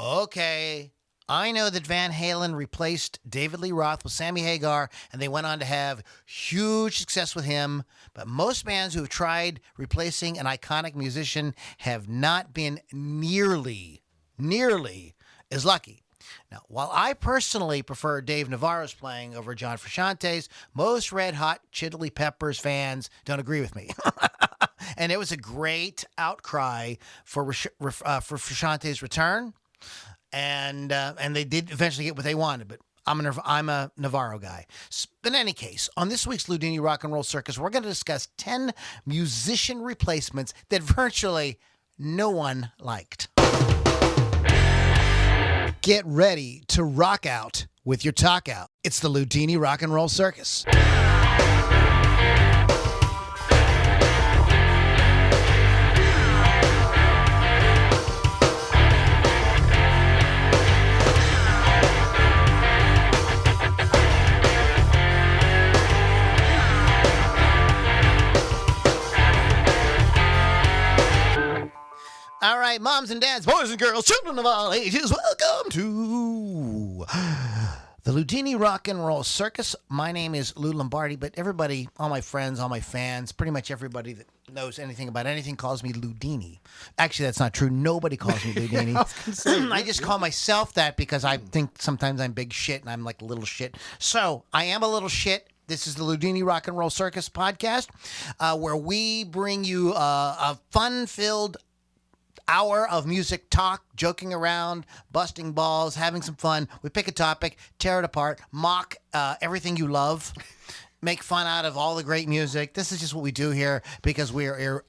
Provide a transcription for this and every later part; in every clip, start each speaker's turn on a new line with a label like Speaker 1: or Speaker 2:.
Speaker 1: Okay, I know that Van Halen replaced David Lee Roth with Sammy Hagar, and they went on to have huge success with him. But most bands who have tried replacing an iconic musician have not been nearly as lucky. Now, while I personally prefer Dave Navarro's playing over John Frusciante's, most Red Hot Chilli Peppers fans don't agree with me. And it was a great outcry for Frusciante's return, and they did eventually get what they wanted. But I'm a Navarro guy. In any case, on this week's Loudini Rock and Roll Circus, we're going to discuss 10 musician replacements that virtually no one liked. Get ready to rock out with your talk out. It's the Loudini Rock and Roll Circus. All right, moms and dads, boys and girls, children of all ages, welcome to the Loudini Rock and Roll Circus. My name is Lou Lombardi, but everybody, all my friends, all my fans, pretty much everybody that knows anything about anything calls me Loudini. Actually, that's not true. Nobody calls me Loudini. I just call myself that because I think sometimes I'm big shit and I'm like little shit. So I am a little shit. This is the Loudini Rock and Roll Circus podcast, where we bring you a fun-filled hour of music talk, joking around, busting balls, having some fun. We pick a topic, tear it apart, mock everything you love, make fun out of all the great music. This is just what we do here because we are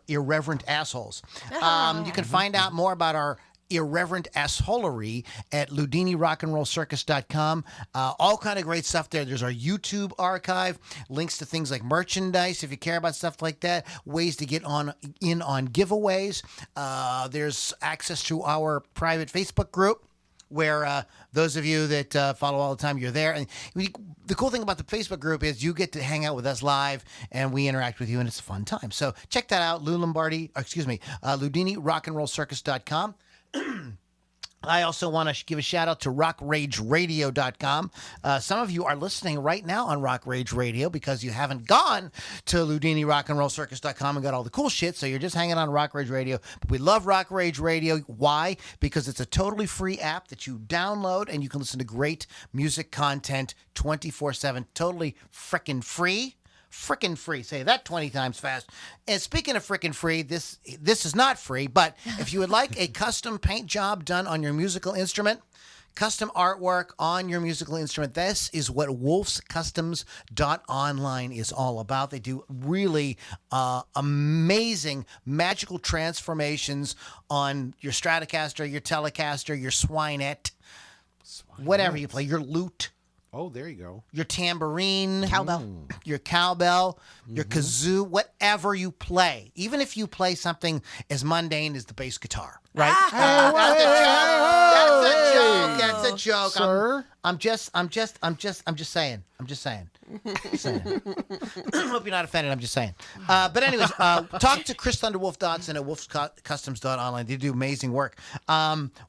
Speaker 1: irreverent assholes. You can find out more about our irreverent assholery at LoudiniRockandRollCircus.com. All kind of great stuff there. There's our YouTube archive, links to things like merchandise if you care about stuff like that, ways to get in on giveaways. There's access to our private Facebook group where those of you that follow all the time, you're there. And the cool thing about the Facebook group is you get to hang out with us live and we interact with you, and it's a fun time. So check that out, LoudiniRockandRollCircus.com. I also want to give a shout out to rockrageradio.com. Some of you are listening right now on Rock Rage Radio because you haven't gone to LoudiniRockandRollCircus.com and got all the cool shit, so you're just hanging on Rock Rage Radio. But we love Rock Rage Radio. Why? Because it's a totally free app that you download and you can listen to great music content 24/7. Totally frickin' free. Frickin' free. Say that 20 times fast. And speaking of frickin' free, this is not free, but if you would like a custom paint job done on your musical instrument, custom artwork on your musical instrument, this is what wolfscustoms.online is all about. They do really amazing magical transformations on your Stratocaster, your Telecaster, your Swinette, whatever you play, your lute.
Speaker 2: Oh, there you go.
Speaker 1: Your tambourine.
Speaker 3: Cowbell.
Speaker 1: Your cowbell. Your kazoo. Whatever you play. Even if you play something as mundane as the bass guitar. Right? That's a joke.
Speaker 2: Sir?
Speaker 1: I'm just saying. Hope you're not offended. I'm just saying. But anyways, talk to Chris Thunderwolf Dodson at wolfscustoms.online. They do amazing work.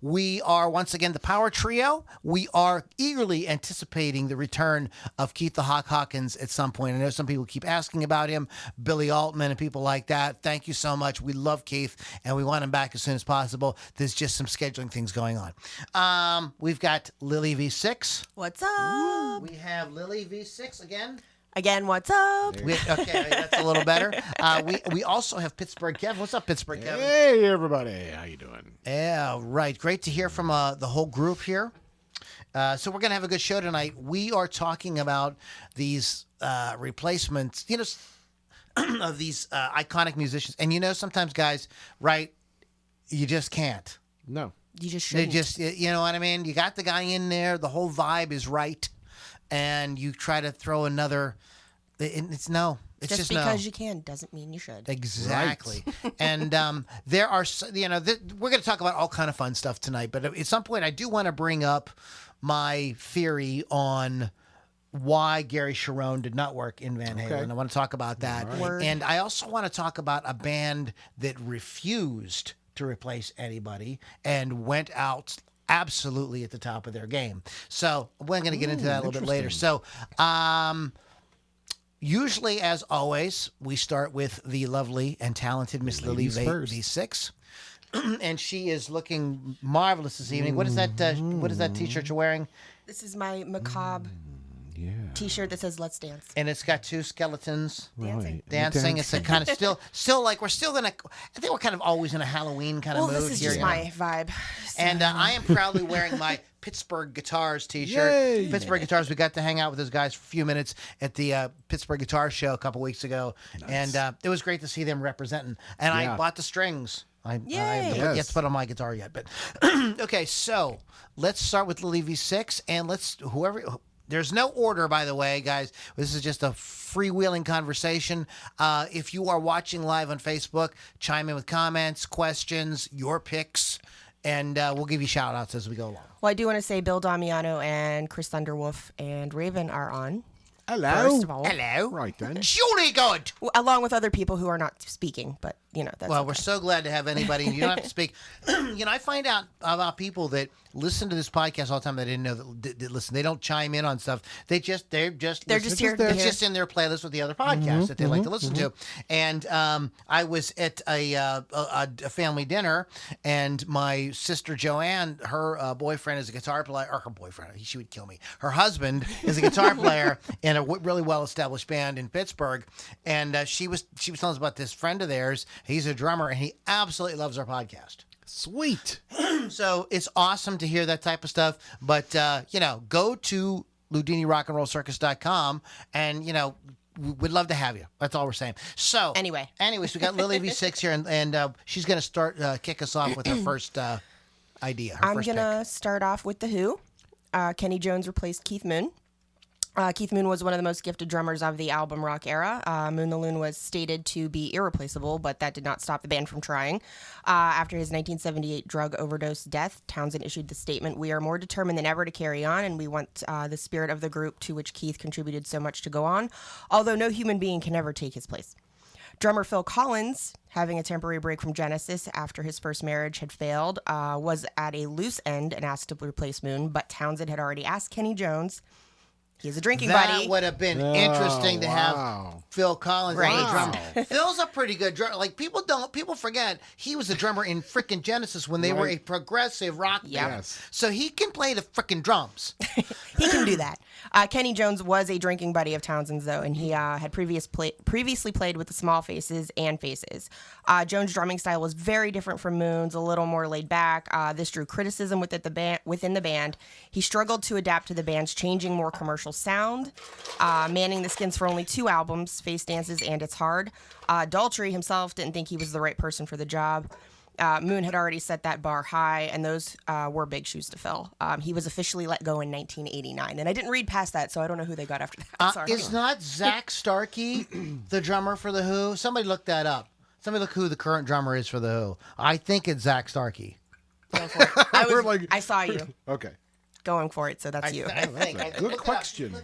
Speaker 1: We are, once again, the Power Trio. We are eagerly anticipating the return of Keith the Hawk Hawkins at some point. I know some people keep asking about him, Billy Altman and people like that. Thank you so much. We love Keith, and we want him back as soon as possible. There's just some scheduling things going on. We've got Lily V6.
Speaker 3: What's up?
Speaker 1: We have Lily V6 again.
Speaker 3: Again, what's up?
Speaker 1: Okay, that's a little better. We also have Pittsburgh Kevin. What's up, Pittsburgh Kevin?
Speaker 2: Hey, everybody. How you doing?
Speaker 1: Yeah, right. Great to hear from the whole group here. So we're going to have a good show tonight. We are talking about these replacements, of these iconic musicians. And sometimes, guys, right, you just can't.
Speaker 2: No.
Speaker 3: You just shouldn't.
Speaker 1: You know what I mean? You got the guy in there. The whole vibe is right. And you try to throw another. It's no. It's just
Speaker 3: because
Speaker 1: no.
Speaker 3: you can doesn't mean you should.
Speaker 1: Exactly. Right. And there are, we're going to talk about all kind of fun stuff tonight. But at some point, I do want to bring up my theory on why Gary Cherone did not work in Van Halen. Okay. I want to talk about that.
Speaker 3: Right.
Speaker 1: And I also want to talk about a band that refused to replace anybody and went out absolutely at the top of their game. So we're going to get into that a little bit later. So usually, as always, we start with the lovely and talented Miss Lily V6. And she is looking marvelous this evening. What is that? What is that T-shirt you're wearing?
Speaker 3: This is my macabre T-shirt that says "Let's Dance."
Speaker 1: And it's got two skeletons
Speaker 3: Dancing.
Speaker 1: It's a kind of still like we're still gonna. I think we're kind of always in a Halloween kind of mood
Speaker 3: This is
Speaker 1: here.
Speaker 3: just my vibe. So.
Speaker 1: And I am proudly wearing my Pittsburgh Guitars T-shirt.
Speaker 2: Yay!
Speaker 1: Pittsburgh Guitars. We got to hang out with those guys for a few minutes at the Pittsburgh Guitar Show a couple weeks ago, and it was great to see them representing. And I bought the strings. I have to put on my guitar yet, but okay. So let's start with Lily V6, and there's no order, by the way, guys. This is just a freewheeling conversation. If you are watching live on Facebook, chime in with comments, questions, your picks, and we'll give you shout-outs as we go along.
Speaker 3: Well, I do want to say Bill Damiano and Chris Thunderwolf and Raven are on.
Speaker 2: Hello.
Speaker 3: First of all.
Speaker 1: Hello.
Speaker 2: Right then.
Speaker 1: Jolly good.
Speaker 3: Along with other people who are not speaking, but, that's
Speaker 1: Well,
Speaker 3: okay.
Speaker 1: we're so glad to have anybody. You don't have to speak. I find out about people that listen to this podcast all the time that I didn't know that listen. They don't chime in on stuff. They're just
Speaker 3: here.
Speaker 1: It's just in their playlist with the other podcasts that they like to listen to. And I was at a family dinner, and my sister Joanne, her boyfriend is a guitar player, or her boyfriend, she would kill me. Her husband is a guitar player in a really well-established band in Pittsburgh, and she was telling us about this friend of theirs. He's a drummer, and he absolutely loves our podcast.
Speaker 2: Sweet.
Speaker 1: So it's awesome to hear that type of stuff. But, go to LoudiniRockAndRollCircus.com, and, we'd love to have you. That's all we're saying. So, anyways, we got Lily V6 here, and she's going to start kick us off with her first idea.
Speaker 3: I'm going to start off with The Who. Kenny Jones replaced Keith Moon. Keith Moon was one of the most gifted drummers of the album rock era. Moon the Loon was stated to be irreplaceable, but that did not stop the band from trying. After his 1978 drug overdose death, Townsend issued the statement, "We are more determined than ever to carry on, and we want the spirit of the group to which Keith contributed so much to go on, although no human being can ever take his place." Drummer Phil Collins, having a temporary break from Genesis after his first marriage had failed, was at a loose end and asked to replace Moon, but Townsend had already asked Kenny Jones. He's a drinking buddy.
Speaker 1: That would have been interesting to have Phil Collins on the drum. Phil's a pretty good drummer. Like people forget he was a drummer in frickin' Genesis when they were a progressive rock band.
Speaker 2: Yes.
Speaker 1: So he can play the frickin' drums.
Speaker 3: He can do that. Kenny Jones was a drinking buddy of Townsend's, though, and he had previously played with the Small Faces and Faces. Jones' drumming style was very different from Moon's, a little more laid back. This drew criticism within the band. He struggled to adapt to the band's changing, more commercial sound, manning the Skins for only 2 albums, Face Dances and It's Hard. Daltrey himself didn't think he was the right person for the job. Moon had already set that bar high, and those were big shoes to fill. He was officially let go in 1989, and I didn't read past that, so I don't know who they got after that. Sorry.
Speaker 1: Is not Zach Starkey the drummer for The Who? Somebody look that up. Somebody look who the current drummer is for The Who. I think it's Zach Starkey.
Speaker 3: Go for it. I saw you
Speaker 2: Okay.
Speaker 3: going for it, so that's you.
Speaker 1: I think.
Speaker 2: Good question.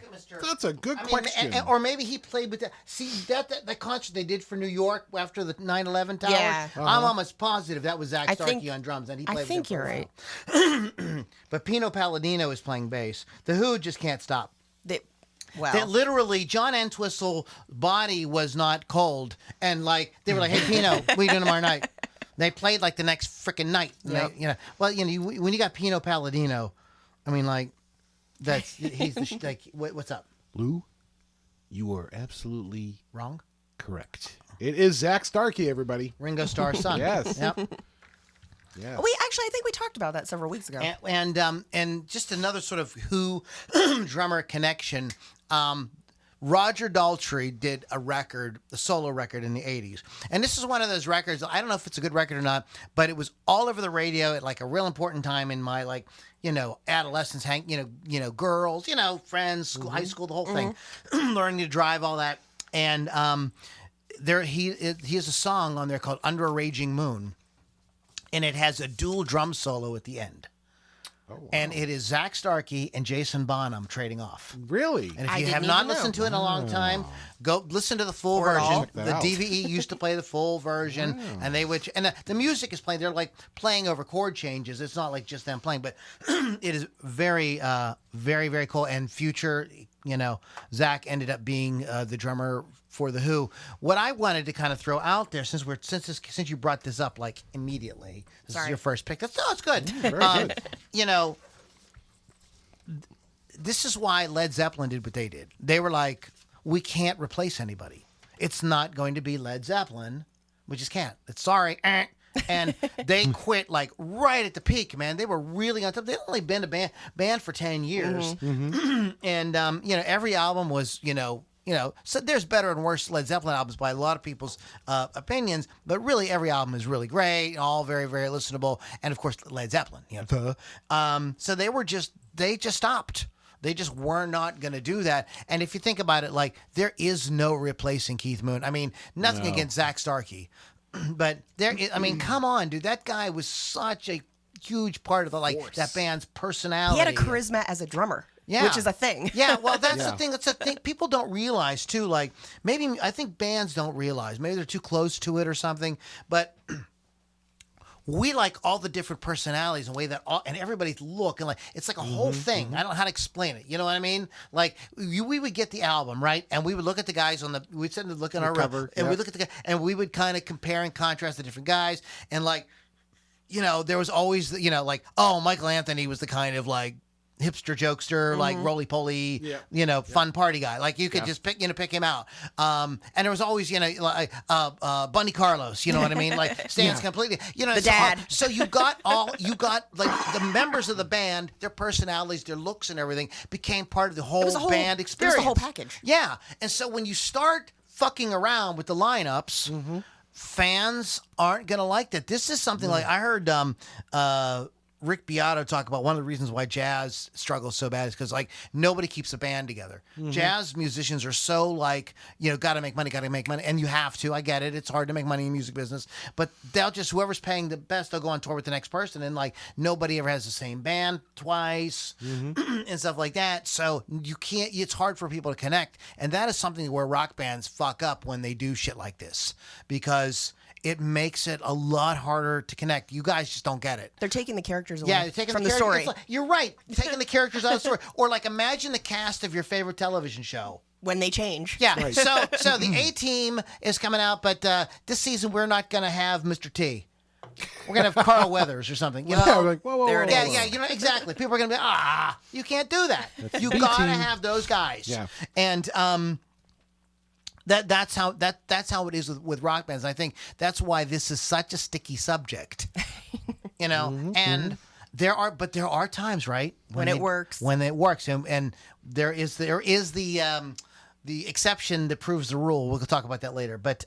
Speaker 2: That's a good question.
Speaker 1: Or maybe he played with that. See, that concert they did for New York after the 9/11 towers?
Speaker 3: Yeah.
Speaker 1: I'm almost positive that was Zach
Speaker 3: I
Speaker 1: Starkey
Speaker 3: think-
Speaker 1: on drums. And he
Speaker 3: I
Speaker 1: played
Speaker 3: think
Speaker 1: with them
Speaker 3: you're
Speaker 1: for a while. But Pino Palladino is playing bass. The Who just can't stop. That literally, John Entwistle's body was not cold. And they were like, "Hey, Pino, what are you doing tomorrow night?" They played the next freaking night.
Speaker 3: Yep.
Speaker 1: When you got Pino Palladino, I mean, he's the what's up?
Speaker 2: Lou, you are absolutely
Speaker 1: Wrong?
Speaker 2: correct. It is Zach Starkey, everybody.
Speaker 1: Ringo Starr's son.
Speaker 2: Yes.
Speaker 1: Yep.
Speaker 2: Yeah.
Speaker 3: I think we talked about that several weeks ago.
Speaker 1: And just another sort of Who drummer connection. Roger Daltrey did a solo record in the 80s. And this is one of those records, I don't know if it's a good record or not, but it was all over the radio at a real important time in my adolescence, girls, friends, school, high school, the whole thing, learning to drive, all that. And he has a song on there called Under a Raging Moon, and it has a dual drum solo at the end. And it is Zach Starkey and Jason Bonham trading off.
Speaker 2: Really?
Speaker 1: And if
Speaker 3: I
Speaker 1: you
Speaker 3: didn't
Speaker 1: have not
Speaker 3: even know.
Speaker 1: listened to it in a long time, go listen to the full
Speaker 3: Or at all.
Speaker 1: version.
Speaker 2: Check
Speaker 1: The
Speaker 2: that out.
Speaker 1: DVE used to play the full version, and they would. And the music is playing. They're like playing over chord changes. It's not like just them playing, but it is very, very, very cool. And future, Zach ended up being the drummer for the Who. What I wanted to kind of throw out there, since you brought this up like immediately, this is
Speaker 3: Sorry.
Speaker 1: your first pick. It's good.
Speaker 2: Very good.
Speaker 1: This is why Led Zeppelin did what they did. They were like, we can't replace anybody. It's not going to be Led Zeppelin. We just can't. It's sorry. And they quit like right at the peak, man. They were really on top. They'd only been a band for 10 years. And, every album was, so there's better and worse Led Zeppelin albums by a lot of people's opinions, but really every album is really great, all very, very listenable. And of course, Led Zeppelin, so they just stopped. They just were not going to do that. And if you think about it, like there is no replacing Keith Moon. I mean, nothing against Zach Starkey, but come on, dude, that guy was such a huge part of that band's personality.
Speaker 3: He had a charisma as a drummer.
Speaker 1: Yeah.
Speaker 3: Which is a thing.
Speaker 1: Yeah, well, that's the thing. That's the thing. People don't realize, too. Like, I think bands don't realize. Maybe they're too close to it or something. But we like all the different personalities and way that and everybody's look. And, like, it's like a whole thing. I don't know how to explain it. You know what I mean? Like, we would get the album, right? And we would look at the guys we'd sit and look at our
Speaker 2: cover,
Speaker 1: and we'd look at the guy, and we would kind of compare and contrast the different guys. And, like, there was always, Michael Anthony was the kind of, like, hipster jokester, like roly-poly, fun party guy. Like you could just pick him out. And there was always, Bunny Carlos, you know what I mean? Like stands completely,
Speaker 3: the dad.
Speaker 1: So you got like the members of the band, their personalities, their looks and everything became part of the whole band experience.
Speaker 3: It was the whole package.
Speaker 1: Yeah. And so when you start fucking around with the lineups, fans aren't going to like that. This is something like I heard, Rick Beato talk about one of the reasons why jazz struggles so bad is because like nobody keeps a band together. Jazz musicians are so like, got to make money, and you have to. I get it. It's hard to make money in the music business, but they'll just whoever's paying the best, they'll go on tour with the next person, and like nobody ever has the same band twice and stuff like that. So you can't. It's hard for people to connect, and that is something where rock bands fuck up when they do shit like this because it makes it a lot harder to connect. You guys just don't get it.
Speaker 3: They're taking the characters away
Speaker 1: Yeah, they're taking
Speaker 3: from
Speaker 1: the
Speaker 3: the story.
Speaker 1: Like, you're right. Taking the characters out of the story. Or like imagine the cast of your favorite television show.
Speaker 3: When they change.
Speaker 1: Yeah. Right. So the A-Team is coming out, but this season we're not going to have Mr. T. We're going to have Carl Weathers or something. You know?
Speaker 2: Yeah, like, whoa,
Speaker 3: There it
Speaker 1: Yeah,
Speaker 3: is.
Speaker 1: yeah, exactly. People are going to be, you can't do that. You got to have those guys.
Speaker 2: Yeah.
Speaker 1: And that's how it is with rock bands. I think that's why this is such a sticky subject. And there are times, right,
Speaker 3: When it works.
Speaker 1: When it works, and there is the exception that proves the rule. We'll talk about that later. But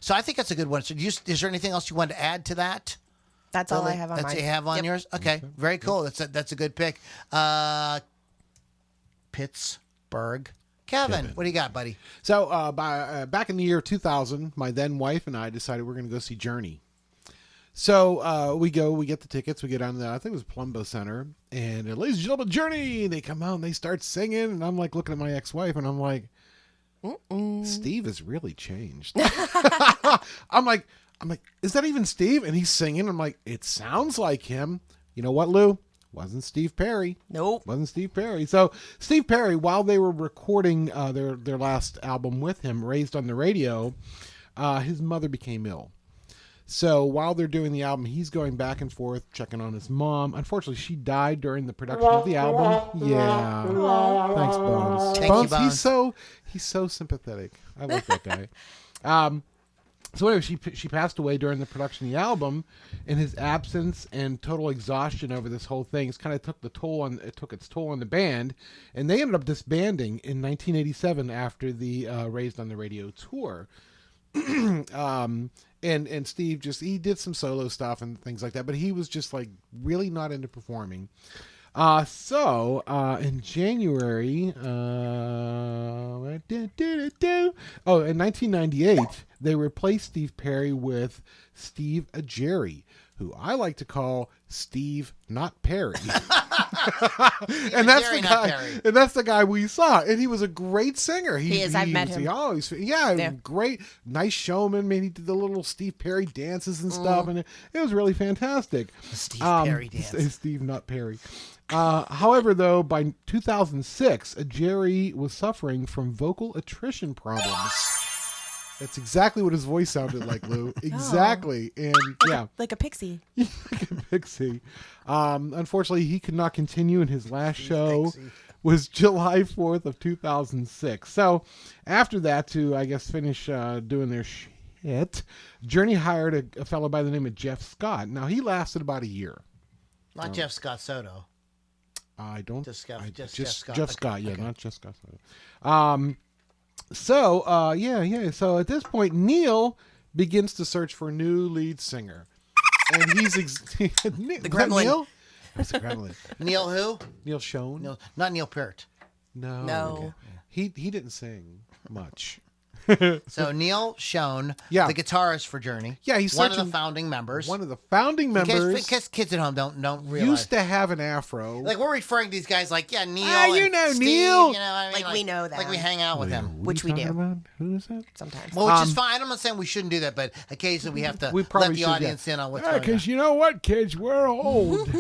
Speaker 1: so I think that's a good one. So is there anything else you want to add to that?
Speaker 3: That's all I have on
Speaker 1: That's
Speaker 3: mine.
Speaker 1: what you have on yours? Okay. Very cool. That's a good pick. Pittsburgh. Kevin, what do you got, buddy?
Speaker 2: So back in the year 2000, my then wife and I decided we're going to go see Journey. So we get the tickets, we get on I think it was Plumbo Center, and ladies and gentlemen, Journey. They come out and they start singing, and I'm like looking at my ex-wife, and I'm like, Steve has really changed. I'm like, is that even Steve? And he's singing. I'm like, it sounds like him. You know what, Lou? Wasn't Steve Perry.
Speaker 3: Nope.
Speaker 2: Wasn't Steve Perry. So Steve Perry, while they were recording their last album with him, Raised on the Radio, his mother became ill. So while they're doing the album, he's going back and forth, checking on his mom. Unfortunately, she died during the production of the album. Yeah. Thanks, Bones.
Speaker 1: Thank you, Bones.
Speaker 2: He's so sympathetic. I like that guy. So anyway, she passed away during the production of the album, and his absence and total exhaustion over this whole thing kind of took its toll on the band, and they ended up disbanding in 1987 after the Raised on the Radio tour. And Steve he did some solo stuff and things like that, but he was just like really not into performing. So in January, in 1998, they replaced Steve Perry with Steve Augeri, who I like to call Steve Not Perry. And that's
Speaker 1: Jerry
Speaker 2: the
Speaker 1: Not
Speaker 2: guy.
Speaker 1: Perry.
Speaker 2: And that's the guy we saw. And he was a great singer.
Speaker 3: He is. I've met him.
Speaker 2: Yeah, great, nice showman. Man, he did the little Steve Perry dances and stuff, and it was really fantastic.
Speaker 1: Steve Perry dance.
Speaker 2: Steve Not Perry. However, though, by 2006, Jerry was suffering from vocal attrition problems. That's exactly what his voice sounded like, Lou. Exactly. And yeah.
Speaker 3: Like a pixie.
Speaker 2: Like a pixie. Unfortunately, he could not continue, and his last show was July 4th of 2006. So after that, to, I guess, finish doing their shit, Journey hired a fellow by the name of Jeff Scott. Now, he lasted about a year.
Speaker 1: Not Jeff Scott Soto.
Speaker 2: I don't.
Speaker 1: Just Jeff Scott.
Speaker 2: Jeff Scott, yeah, okay. Not Jeff Scott. So at this point, Neil begins to search for a new lead singer, and he's the
Speaker 3: gremlin.
Speaker 2: Neil? What's the gremlin?
Speaker 1: Neil who?
Speaker 2: Neil Schon?
Speaker 1: No, not Neil Peart.
Speaker 2: No. Okay. He didn't sing much.
Speaker 1: So Neil Schon,
Speaker 2: yeah,
Speaker 1: the guitarist for Journey.
Speaker 2: Yeah, he's
Speaker 1: one of the founding members.
Speaker 2: In
Speaker 1: case kids at home don't realize.
Speaker 2: Used to have an afro.
Speaker 1: Like we're referring to these guys like Neil.
Speaker 2: You know
Speaker 1: Steve,
Speaker 2: Neil.
Speaker 1: You know, I mean,
Speaker 3: like we know that.
Speaker 1: Like we hang out with them,
Speaker 3: which we do.
Speaker 2: About? Who is that?
Speaker 3: Sometimes.
Speaker 1: Well, which is fine. I'm not saying we shouldn't do that, but occasionally we have to let the audience in on what's going on.
Speaker 2: Because you know what, kids, we're old.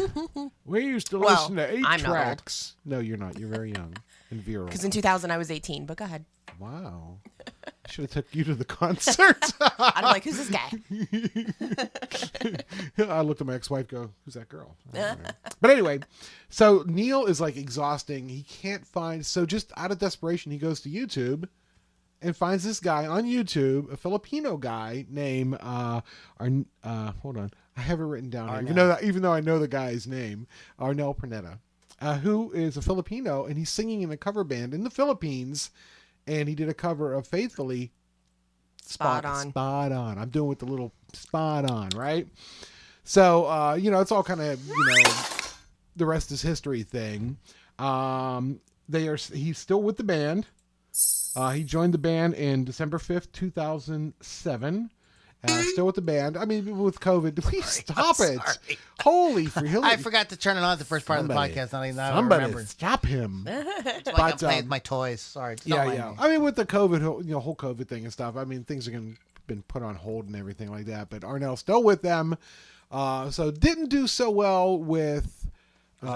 Speaker 2: We used to listen to 8 tracks. No, you're not. You're very young and virile.
Speaker 3: Because in 2000 I was 18. But go ahead.
Speaker 2: Wow. I should have took you to the concert.
Speaker 3: I'm like, who's this guy?
Speaker 2: I looked at my ex-wife, go, who's that girl? But anyway, so Neil is like exhausting. He can't find, so just out of desperation, he goes to YouTube and finds this guy on YouTube, a Filipino guy named, hold on, I have it written down here, even though I know the guy's name, Arnel Parnetta, who is a Filipino, and he's singing in a cover band in the Philippines. And he did a cover of Faithfully.
Speaker 3: Spot on.
Speaker 2: Spot on. I'm doing with the little spot on, right? So, it's all kind of, the rest is history thing. He's still with the band. He joined the band in December 5th, 2007. Still with the band. I mean, with COVID. Please stop it. Holy freedom.
Speaker 1: I forgot to turn it on at the first part of the podcast.
Speaker 2: Somebody stop him.
Speaker 1: It's like I'm playing with my toys. Sorry.
Speaker 2: Yeah. I mean, with the COVID, whole COVID thing and stuff, I mean, things are been put on hold and everything like that. But Arnel's still with them. So didn't do so well with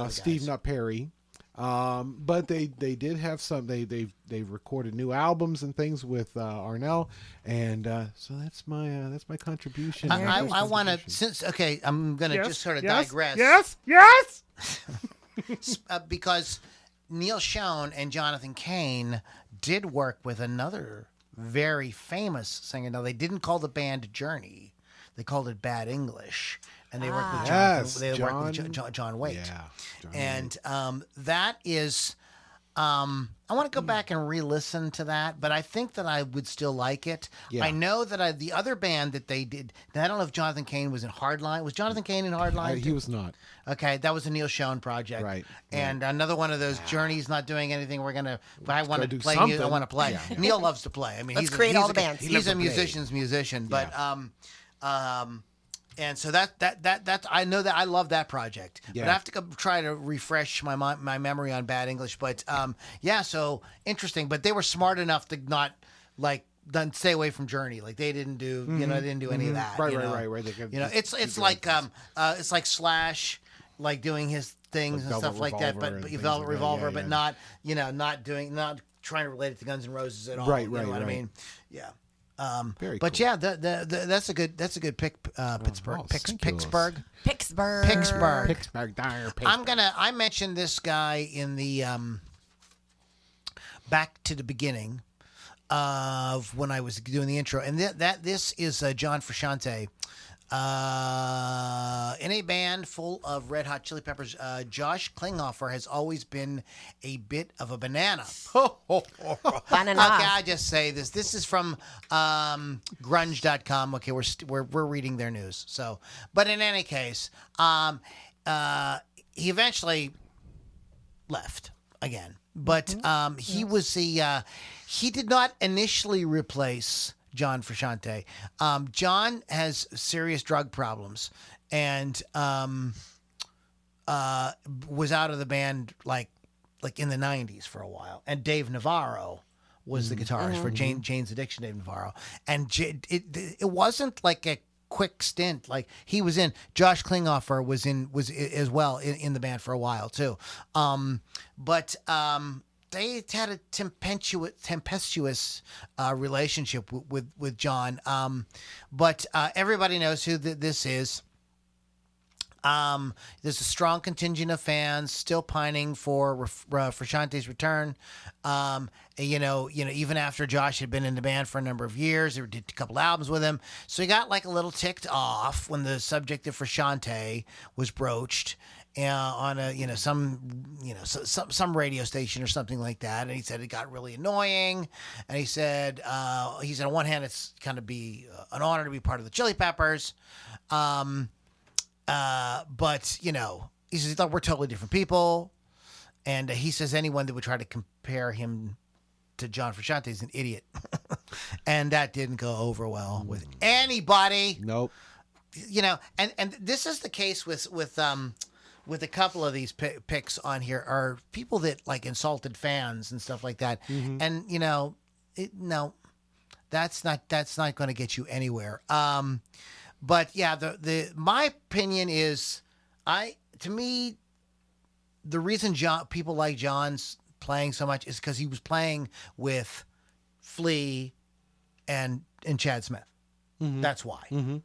Speaker 2: Steve Not Perry. But they did have some. They've recorded new albums and things with Arnel, and so that's my contribution.
Speaker 1: I want to I'm gonna just sort of digress.
Speaker 2: Yes.
Speaker 1: Because Neil Schon and Jonathan Cain did work with another very famous singer. Now they didn't call the band Journey; they called it Bad English. And they worked with John Waite.
Speaker 2: Yeah,
Speaker 1: and that is, I want to go back and re-listen to that, but I think that I would still like it.
Speaker 2: Yeah.
Speaker 1: I know that the other band that they did, I don't know if Jonathan Cain was in Hardline. Was Jonathan Cain in Hardline?
Speaker 2: He was not.
Speaker 1: Okay, that was a Neil Schon project.
Speaker 2: Right.
Speaker 1: And another one of those Journey's not doing anything. But I want to play.
Speaker 2: Something.
Speaker 1: I want to play.
Speaker 2: Yeah.
Speaker 1: Neil loves to play. I mean,
Speaker 3: Let's create all the bands.
Speaker 1: He's a musician's musician, but and so that I know that I love that project, but I have to try to refresh my memory on Bad English. But so interesting. But they were smart enough to not stay away from Journey. Like they didn't do, they didn't do any of that.
Speaker 2: Right.
Speaker 1: It's like Slash, like doing his things and stuff like that. But Velvet Revolver, but not trying to relate it to Guns N' Roses at all.
Speaker 2: Right.
Speaker 1: You know what I mean? Yeah.
Speaker 2: Very
Speaker 1: but
Speaker 2: cool.
Speaker 1: yeah, that's a good pick. Pittsburgh. Pittsburgh. I mentioned this guy in the back to the beginning of when I was doing the intro, and this is John Frusciante. In a band full of Red Hot Chili Peppers, Josh Klinghoffer has always been a bit of a banana.
Speaker 3: Banana.
Speaker 1: Okay, I just say this. This is from grunge.com. Okay, we're reading their news. So, but in any case, he eventually left again. But he did not initially replace John Frusciante. John has serious drug problems, and was out of the band like in the 90s for a while. And Dave Navarro was the guitarist for Jane's Addiction, Dave Navarro. And it wasn't like a quick stint. Like he was in, Josh Klinghoffer was as well in the band for a while too. But they had a tempestuous relationship with John. But everybody knows who this is. There's a strong contingent of fans still pining for Frusciante's return. Even after Josh had been in the band for a number of years, they did a couple albums with him. So he got like a little ticked off when the subject of Frusciante was broached on some radio station or something like that. And he said it got really annoying. And he said on one hand, it's kind of be an honor to be part of the Chili Peppers. But he says he thought we're totally different people, and he says anyone that would try to compare him to John Frusciante is an idiot, and that didn't go over well with anybody.
Speaker 2: Nope.
Speaker 1: And this is the case with a couple of these picks on here are people that like insulted fans and stuff like that, and no, that's not going to get you anywhere. But yeah, my opinion is, to me, the reason people like John's playing so much is because he was playing with Flea and Chad Smith. That's why.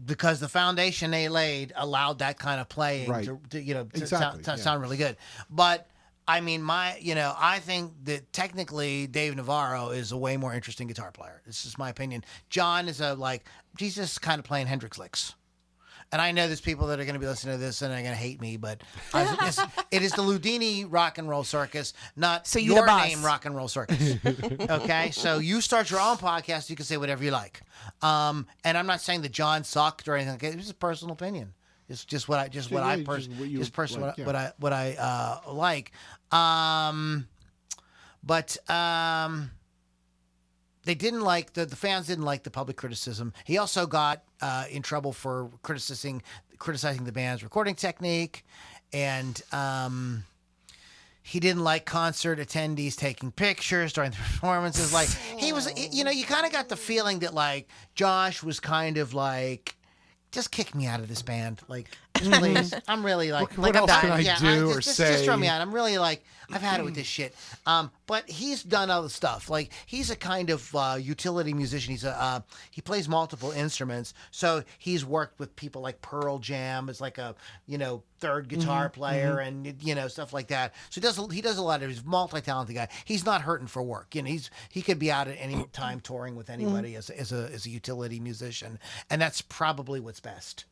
Speaker 1: Because the foundation they laid allowed that kind of playing to sound really good. But I mean, I think that technically Dave Navarro is a way more interesting guitar player. This is my opinion. John is he's just kind of playing Hendrix licks. And I know there's people that are going to be listening to this and they're going to hate me, but it is the Loudini Rock and Roll Circus, not your name Rock and Roll Circus. Okay? So you start your own podcast, you can say whatever you like. And I'm not saying that John sucked or anything like that. It's just a personal opinion. It's just what I like. But they didn't like the fans didn't like the public criticism. He also got in trouble for criticizing the band's recording technique, and he didn't like concert attendees taking pictures during the performances. Like he was, you kind of got the feeling that like Josh was kind of like, just kick me out of this band, like please. I'm really like,
Speaker 2: what else can I do or say?
Speaker 1: Just throw me out. I'm really like, I've had it with this shit. But he's done other stuff. Like he's a kind of utility musician. He plays multiple instruments. So he's worked with people like Pearl Jam as like a third guitar player and stuff like that. So he does a lot of. He's a multi-talented guy. He's not hurting for work. He could be out at any time touring with anybody as a utility musician, and that's probably what's best.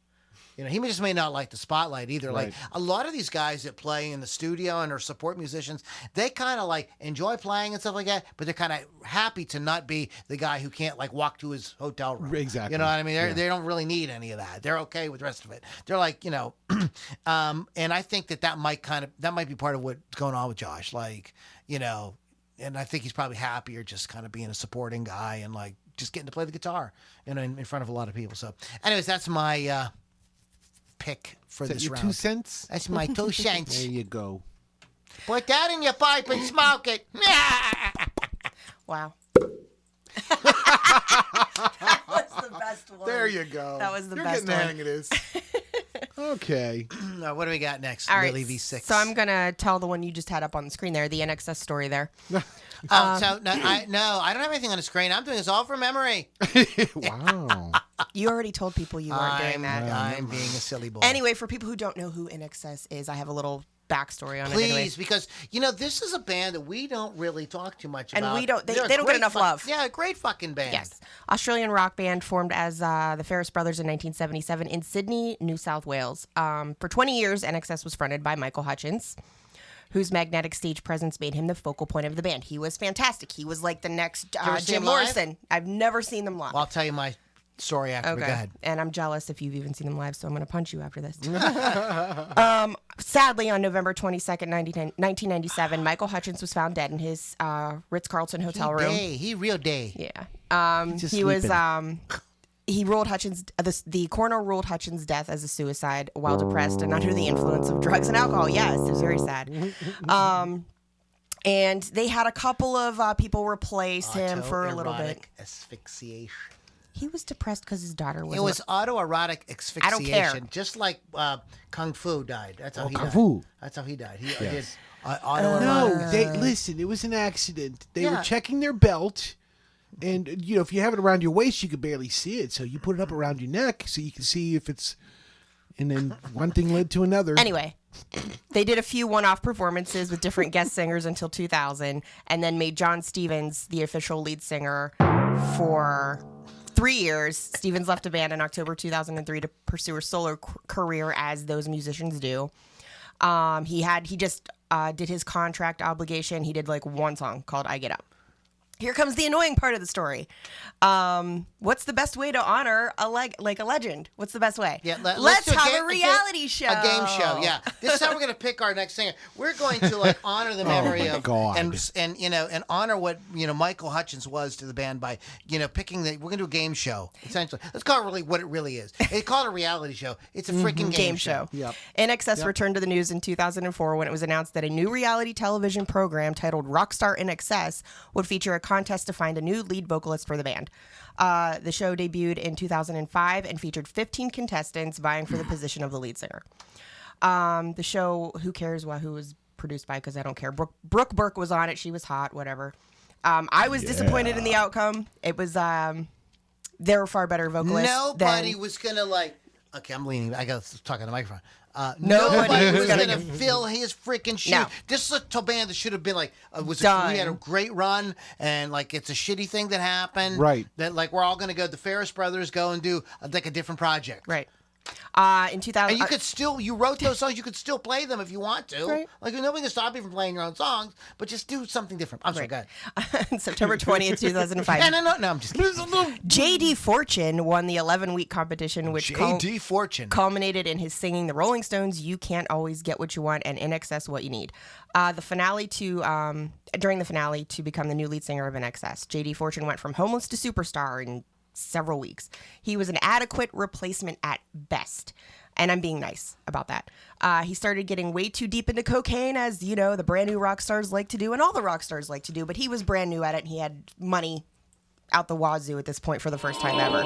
Speaker 1: He just may not like the spotlight either.
Speaker 2: Right.
Speaker 1: Like a lot of these guys that play in the studio and are support musicians, they kind of like enjoy playing and stuff like that, but they're kind of happy to not be the guy who can't like walk to his hotel room.
Speaker 2: Exactly.
Speaker 1: You know what I mean? They don't really need any of that. They're okay with the rest of it. They're like, and I think that might be part of what's going on with Josh. Like, and I think he's probably happier just kind of being a supporting guy and like just getting to play the guitar in front of a lot of people. So anyways, that's my, pick for this round.
Speaker 2: 2 cents?
Speaker 1: That's my 2 cents.
Speaker 2: There you go.
Speaker 1: Put that in your pipe and smoke it.
Speaker 3: Wow. That was the best one.
Speaker 2: There you go.
Speaker 3: That was the
Speaker 2: You're
Speaker 3: best
Speaker 2: getting the
Speaker 3: one.
Speaker 2: hang of this. Okay.
Speaker 1: Now, what do we got next?
Speaker 3: All right.
Speaker 1: Willie V6.
Speaker 3: So I'm gonna tell the one you just had up on the screen there, the NXS story there.
Speaker 1: I don't have anything on the screen. I'm doing this all from memory.
Speaker 2: Wow.
Speaker 3: You already told people you weren't doing that.
Speaker 1: I'm being a silly boy.
Speaker 3: Anyway, for people who don't know who NXS is, I have a little backstory on it.
Speaker 1: Please,
Speaker 3: Anyway.
Speaker 1: because this is a band that we don't really talk too much
Speaker 3: And
Speaker 1: about.
Speaker 3: we don't. They
Speaker 1: They're a
Speaker 3: don't get
Speaker 1: great
Speaker 3: enough love.
Speaker 1: Yeah, a great fucking band.
Speaker 3: Yes, Australian rock band formed as the Ferris Brothers in 1977 in Sydney, New South Wales. For 20 years, NXS was fronted by Michael Hutchins, whose magnetic stage presence made him the focal point of the band. He was fantastic. He was like the next
Speaker 1: ever see
Speaker 3: Jim
Speaker 1: him live?
Speaker 3: Morrison. I've never seen them live.
Speaker 1: Well, I'll tell you my story after. Go ahead.
Speaker 3: And I'm jealous if you've even seen them live, so I'm going to punch you after this. Sadly, on November 22nd, 1997, Michael Hutchins was found dead in his Ritz-Carlton hotel room.
Speaker 1: He real day.
Speaker 3: Yeah.
Speaker 1: Just
Speaker 3: He was
Speaker 1: sleeping.
Speaker 3: he ruled Hutchins. The coroner ruled Hutchins' death as a suicide while depressed and under the influence of drugs and alcohol. Yes, it was very sad. And they had a couple of people replace him for a little bit.
Speaker 1: Asphyxiation.
Speaker 3: He was depressed because his daughter was.
Speaker 1: It was autoerotic asphyxiation.
Speaker 3: I don't care.
Speaker 1: Just like Kung Fu died. That's how he
Speaker 2: Kung
Speaker 1: died.
Speaker 2: Fu.
Speaker 1: That's how he died. He did
Speaker 2: Yes.
Speaker 1: autoerotic.
Speaker 2: Listen, it was an accident. They
Speaker 1: Yeah.
Speaker 2: were checking their belt, and if you have it around your waist, you could barely see it. So you put it up around your neck so you can see if it's. And then one thing led to another.
Speaker 3: Anyway, they did a few one-off performances with different guest singers until 2000, and then made John Stevens the official lead singer for 3 years. Stevens left the band in October 2003 to pursue a solo career, as those musicians do. He just did his contract obligation. He did like one song called "I Get Up." Here comes the annoying part of the story. What's the best way to honor a legend? What's the best way?
Speaker 1: Yeah,
Speaker 3: let's have a reality show.
Speaker 1: A game show, yeah. This is how we're going to pick our next singer. We're going to honor the memory of
Speaker 2: God.
Speaker 1: and honor what Michael Hutchins was to the band by picking we're going to do a game show essentially. Let's call it really what it really is. They call it a reality show. It's a freaking game show.
Speaker 2: Yep.
Speaker 3: INXS returned to the news in 2004 when it was announced that a new reality television program titled Rockstar INXS would feature a contest to find a new lead vocalist for the band. The show debuted in 2005 and featured 15 contestants vying for the position of the lead singer. The show, who cares who was produced by, because I don't care. Brooke Burke was on it. She was hot, whatever. I was disappointed in the outcome. It was, there were far better vocalists.
Speaker 1: Nobody was going to okay, I'm leaning. I got to talk on the microphone.
Speaker 3: Nobody
Speaker 1: was going to fill his freaking shoes.
Speaker 3: No.
Speaker 1: This is a band that should have been we
Speaker 3: Done.
Speaker 1: had a great run, and it's a shitty thing that happened.
Speaker 2: Right.
Speaker 1: That we're all going to go. The Ferris brothers go and do a different project.
Speaker 3: Right. In 2000,
Speaker 1: And you could you wrote those songs. You could still play them if you want to.
Speaker 3: Right.
Speaker 1: Nobody can stop you from playing your own songs, but just do something different. I'm sorry, go ahead.
Speaker 3: on September 20th, 2005.
Speaker 1: No, I'm just kidding.
Speaker 3: J.D. Fortune won the 11-week competition, which
Speaker 1: J.D. Fortune
Speaker 3: culminated in his singing the Rolling Stones' "You Can't Always Get What You Want" and "INXS What You Need." During the finale to become the new lead singer of INXS, J.D. Fortune went from homeless to superstar in several weeks. He was an adequate replacement at best. And I'm being nice about that. He started getting way too deep into cocaine, as, the brand new rock stars like to do, and all the rock stars like to do, but he was brand new at it, and he had money out the wazoo at this point for the first time ever.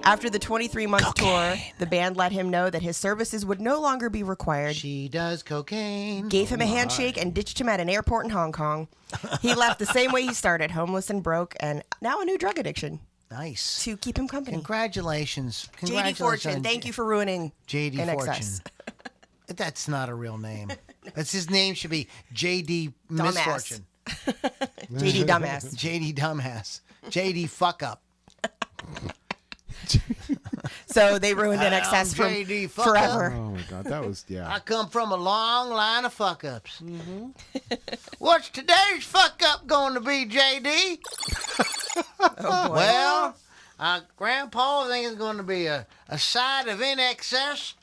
Speaker 3: After the 23-month tour, the band let him know that his services would no longer be required.
Speaker 1: She does cocaine.
Speaker 3: Gave him a handshake and ditched him at an airport in Hong Kong. He left the same way he started, homeless and broke, and now a new drug addiction.
Speaker 1: Nice.
Speaker 3: To keep him company.
Speaker 1: Congratulations.
Speaker 3: J.D. Fortune, thank you for ruining
Speaker 1: J.D.
Speaker 3: INXS.
Speaker 1: Fortune. That's not a real name. That's his name should be J.D.
Speaker 3: Dumbass.
Speaker 1: Misfortune.
Speaker 3: J.D. Dumbass.
Speaker 1: J.D. Dumbass. J.D. Fuck Up.
Speaker 3: So they ruined INXS for
Speaker 1: J.D. Fuck
Speaker 3: forever.
Speaker 1: Up.
Speaker 2: Oh my God, that was
Speaker 1: I come from a long line of fuck ups. Mm-hmm. What's today's fuck up going to be, J.D.?
Speaker 3: Oh, boy.
Speaker 1: Well, Grandpa, I think it's going to be a side of INXS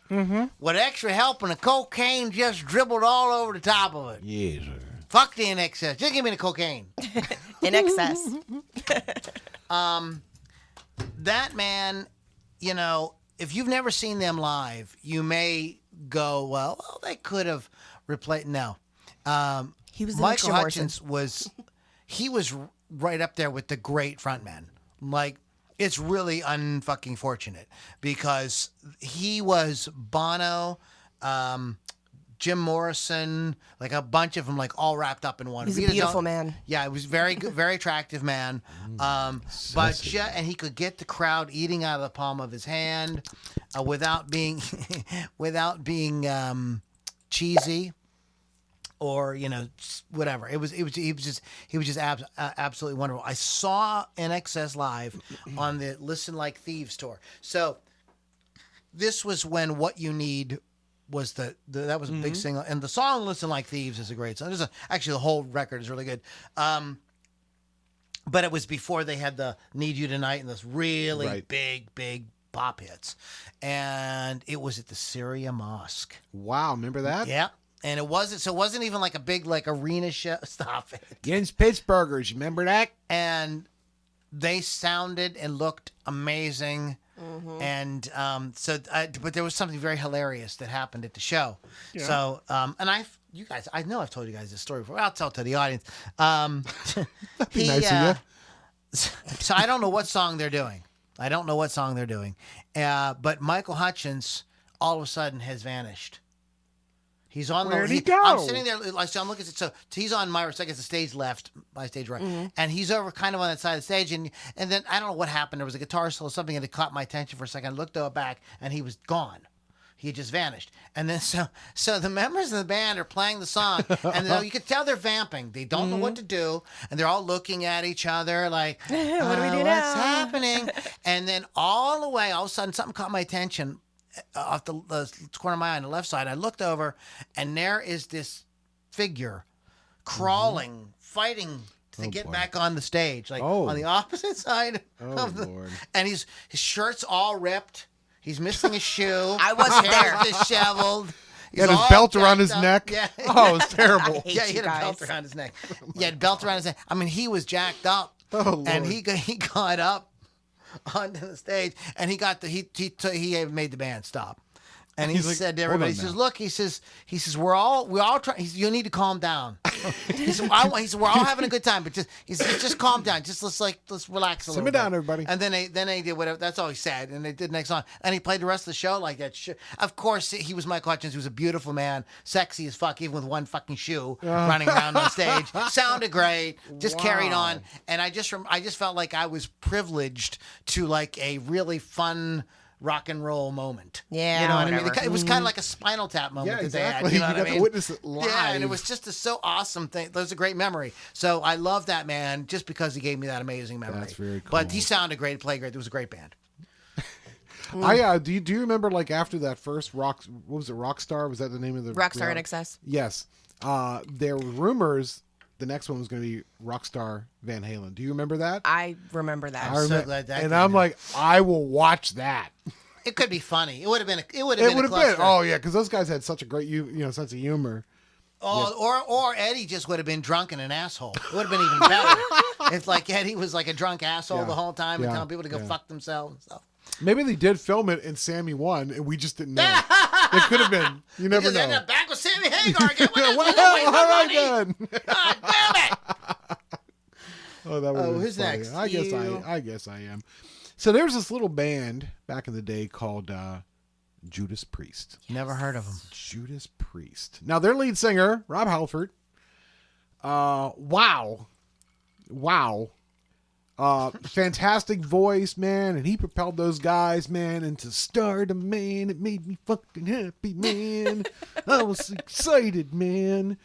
Speaker 1: with extra help and the cocaine just dribbled all over the top of it.
Speaker 2: Yeah, sir.
Speaker 1: Fuck the INXS. Just give me the cocaine.
Speaker 3: INXS.
Speaker 1: That man, if you've never seen them live, you may go, well, they could have replaced. No.
Speaker 3: He was
Speaker 1: Michael Hutchins he was right up there with the great frontman. It's really unfucking fortunate because he was Bono, Jim Morrison, a bunch of them, all wrapped up in one.
Speaker 3: He's a beautiful man.
Speaker 1: Yeah, he was very good, very attractive man. And he could get the crowd eating out of the palm of his hand, without being, cheesy, or whatever. He was just absolutely wonderful. I saw INXS live on the Listen Like Thieves tour. So this was when What You Need was that was a big single, and the song "Listen Like Thieves" is a great song. Actually, the whole record is really good. But it was before they had the "Need You Tonight" and those really big pop hits, and it was at the Syria Mosque.
Speaker 2: Wow, remember that?
Speaker 1: Yeah, and it wasn't even a big arena show. Stop it.
Speaker 2: Against Pittsburghers, remember that?
Speaker 1: And they sounded and looked amazing. And but there was something very hilarious that happened at the show.
Speaker 2: Yeah.
Speaker 1: So, you guys, I know I've told you guys this story before. I'll tell it to the audience.
Speaker 2: That'd be nice of you.
Speaker 1: So I don't know what song they're doing. But Michael Hutchins all of a sudden has vanished. He's on
Speaker 2: Where'd
Speaker 1: the.
Speaker 2: he go?
Speaker 1: I'm sitting there. So I'm looking at. So he's on my. So I guess the stage left, my stage right, and he's over kind of on that side of the stage, and then I don't know what happened. There was a guitar solo, something, and it caught my attention for a second. I looked back, and he was gone. He had just vanished. And then so the members of the band are playing the song, and you could tell they're vamping. They don't know what to do, and they're all looking at each other like,
Speaker 3: What do we do
Speaker 1: what's
Speaker 3: now?"
Speaker 1: happening? And then all the way, all of a sudden, something caught my attention off the corner of my eye on the left side. I looked over, and there is this figure crawling, fighting to get
Speaker 2: boy.
Speaker 1: back on the stage, like
Speaker 2: Oh.
Speaker 1: on the opposite side of the.
Speaker 2: Lord.
Speaker 1: And his shirt's all ripped. He's missing a shoe.
Speaker 3: I wasn't
Speaker 1: His hair's
Speaker 3: there.
Speaker 1: disheveled.
Speaker 2: He had
Speaker 1: He's
Speaker 2: his
Speaker 1: all
Speaker 2: belt around his
Speaker 1: jacked up.
Speaker 2: neck.
Speaker 1: Yeah.
Speaker 2: Oh, it was terrible.
Speaker 3: hate
Speaker 1: Yeah, he
Speaker 3: you
Speaker 1: had a belt
Speaker 3: guys.
Speaker 1: around his neck. He had a belt around his neck. I mean, he was jacked up.
Speaker 2: Oh, Lord.
Speaker 1: And he got up onto the stage, and he made the band stop. And he
Speaker 2: He's like,
Speaker 1: said to
Speaker 2: "Hold
Speaker 1: everybody,
Speaker 2: on
Speaker 1: he says,
Speaker 2: now."
Speaker 1: "Look," he says, we're all trying. You need to calm down. He said, "We're all having a good time, but just calm down. Just let's relax a little
Speaker 2: Simmer
Speaker 1: bit."
Speaker 2: down, everybody.
Speaker 1: And then they did whatever. That's all he said. And they did the next song. And he played the rest of the show like that. Of course, he was Michael Hutchins, who was a beautiful man, sexy as fuck, even with one fucking shoe, running around on stage. Sounded great. Just carried on. And I just felt like I was privileged to like a really fun rock and roll moment.
Speaker 3: Yeah,
Speaker 1: you know what I mean?
Speaker 3: whatever.
Speaker 1: It was kind of like a Spinal Tap moment
Speaker 2: Yeah,
Speaker 1: that they had.
Speaker 2: exactly.
Speaker 1: You know
Speaker 2: You
Speaker 1: what I
Speaker 2: got to
Speaker 1: mean?
Speaker 2: witness it live.
Speaker 1: Yeah, and it was just a so awesome thing. It was a great memory. So I love that man just because he gave me that amazing memory.
Speaker 2: That's very
Speaker 1: But
Speaker 2: cool.
Speaker 1: he sounded great, played great. It was a great band.
Speaker 2: Do you remember like after that first what was it, Rockstar? Was that the name of the
Speaker 3: Rockstar
Speaker 2: reality-
Speaker 3: NXS.
Speaker 2: Yes. There were rumors the next one was going to be Rockstar Van Halen. Do you remember that?
Speaker 3: I remember that.
Speaker 1: I'm so glad that
Speaker 2: and
Speaker 1: came
Speaker 2: I'm
Speaker 1: out.
Speaker 2: like, I will watch that.
Speaker 1: It could be funny. It would have been. It would
Speaker 2: It
Speaker 1: have been.
Speaker 2: would
Speaker 1: A
Speaker 2: have been.
Speaker 1: cluster.
Speaker 2: Oh yeah, because those guys had such a great sense of humor.
Speaker 1: Oh, or Eddie just would have been drunk and an asshole. It would have been even better. It's like Eddie was like a drunk asshole
Speaker 2: Yeah.
Speaker 1: the whole time and
Speaker 2: Yeah.
Speaker 1: telling people to go
Speaker 2: Yeah.
Speaker 1: fuck themselves and stuff.
Speaker 2: Maybe they did film it and Sammy won, and we just didn't know. It could have been. You never
Speaker 1: Because they
Speaker 2: know.
Speaker 1: ended up back with Sammy Hagar again.
Speaker 2: Well,
Speaker 1: What
Speaker 2: all right then.
Speaker 1: God damn it!
Speaker 2: Oh, that was
Speaker 1: who's
Speaker 2: funny.
Speaker 1: next?
Speaker 2: I guess I am. So there's this little band back in the day called Judas Priest.
Speaker 1: Never heard of him.
Speaker 2: Judas Priest. Now their lead singer, Rob Halford. Wow. Fantastic voice, man, and he propelled those guys, man, into stardom, man. It made me fucking happy, man. I was excited, man.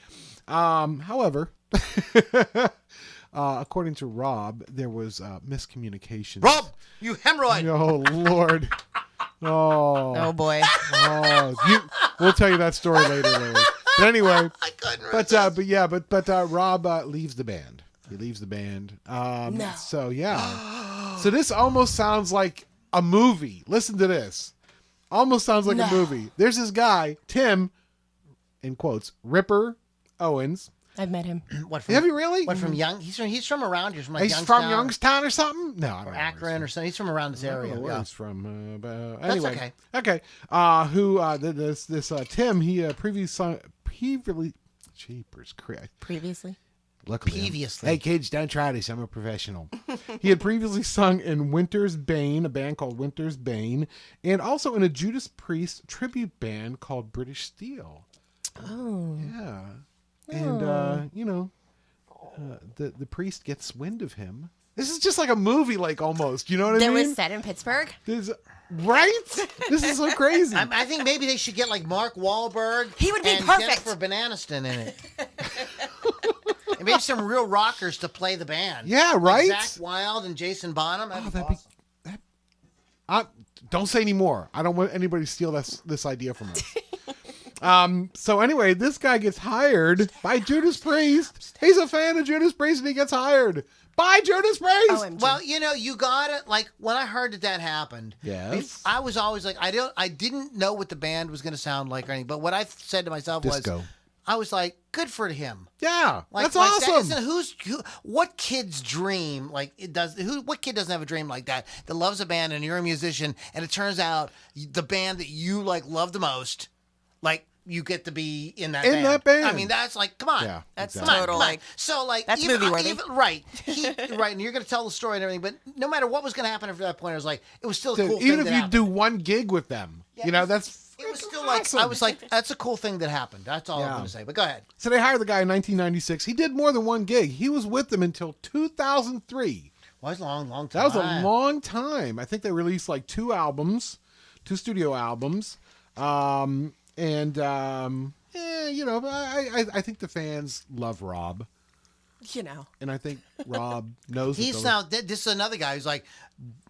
Speaker 2: However, according to Rob, there was miscommunication.
Speaker 1: Rob, you hemorrhoid.
Speaker 2: Oh Lord.
Speaker 3: Oh boy.
Speaker 2: We'll tell you that story later. But anyway,
Speaker 1: I couldn't resist.
Speaker 2: but Rob leaves the band. He leaves the band.
Speaker 3: No.
Speaker 2: So yeah. So this almost sounds like a movie. Listen to this. Almost sounds like a movie. There's this guy, Tim, in quotes, Ripper Owens.
Speaker 3: I've met him.
Speaker 1: What from?
Speaker 2: Have you really?
Speaker 1: What from Young? He's from around here. From like
Speaker 2: He's
Speaker 1: Youngstown,
Speaker 2: from Youngstown or something? No, I don't
Speaker 1: or
Speaker 2: know where
Speaker 1: Akron or something. He's from around this
Speaker 2: he's from. I
Speaker 1: area.
Speaker 2: don't know where
Speaker 1: Yeah.
Speaker 2: he's from.
Speaker 1: That's
Speaker 2: Anyway.
Speaker 1: okay.
Speaker 2: This Tim, he previously, Jeepers Christ.
Speaker 3: Previously.
Speaker 2: Luckily,
Speaker 1: Previously.
Speaker 2: Hey kids, don't try this. I'm a professional. He had previously sung in Winter's Bane, a band called Winter's Bane, and also in a Judas Priest tribute band called British Steel.
Speaker 3: Oh.
Speaker 2: Yeah, and the priest gets wind of him. This is just like a movie, like almost. You know what I
Speaker 3: That
Speaker 2: mean?
Speaker 3: was set in Pittsburgh.
Speaker 2: Right? This is so crazy.
Speaker 1: I think maybe they should get like Mark Wahlberg.
Speaker 3: He would be
Speaker 1: and
Speaker 3: perfect.
Speaker 1: Jennifer Bananiston in it. And maybe some real rockers to play the band.
Speaker 2: Yeah,
Speaker 1: Like
Speaker 2: right?
Speaker 1: Zach Wilde and Jason Bonham. That'd be
Speaker 2: that'd be
Speaker 1: awesome.
Speaker 2: Don't say any more. I don't want anybody to steal this idea from us. So anyway, this guy gets hired by Judas Priest. He's a fan of Judas Priest, and he gets hired by Judas Priest.
Speaker 3: OMG.
Speaker 1: Well, you gotta like when I heard that happened.
Speaker 2: Yes.
Speaker 1: I was always like, I didn't know what the band was gonna sound like or anything. But what I said to myself
Speaker 2: Disco.
Speaker 1: was, I was like, good for him.
Speaker 2: Yeah,
Speaker 1: Like,
Speaker 2: that's
Speaker 1: like
Speaker 2: awesome.
Speaker 1: That isn't what kid's dream like it does? What kid doesn't have a dream like that loves a band and you're a musician and it turns out the band that you like love the most, like you get to be in that band. I mean, that's like, come on,
Speaker 2: Yeah,
Speaker 3: That's
Speaker 2: exactly.
Speaker 3: total,
Speaker 1: come on.
Speaker 3: like,
Speaker 1: So like
Speaker 3: that's
Speaker 1: even,
Speaker 3: movie-worthy.
Speaker 1: right, right, and you're gonna tell the story and everything. But no matter what was gonna happen after that point, it was like it was still a
Speaker 2: Dude,
Speaker 1: cool
Speaker 2: even
Speaker 1: thing
Speaker 2: if
Speaker 1: that
Speaker 2: you
Speaker 1: happened.
Speaker 2: do one gig with them,
Speaker 1: Yeah,
Speaker 2: you know, that's
Speaker 1: It was still
Speaker 2: freaking
Speaker 1: like
Speaker 2: awesome.
Speaker 1: I was like, that's a cool thing that happened. That's all I'm
Speaker 2: Yeah.
Speaker 1: gonna say. But go ahead.
Speaker 2: So they hired the guy in 1996. He did more than one gig. He was with them until 2003.
Speaker 1: Well, it's a long time.
Speaker 2: That was a long time. I think they released like 2 studio albums. You know, I think the fans love Rob.
Speaker 3: You know.
Speaker 2: And I think Rob knows what
Speaker 1: He's now. This is another guy who's like,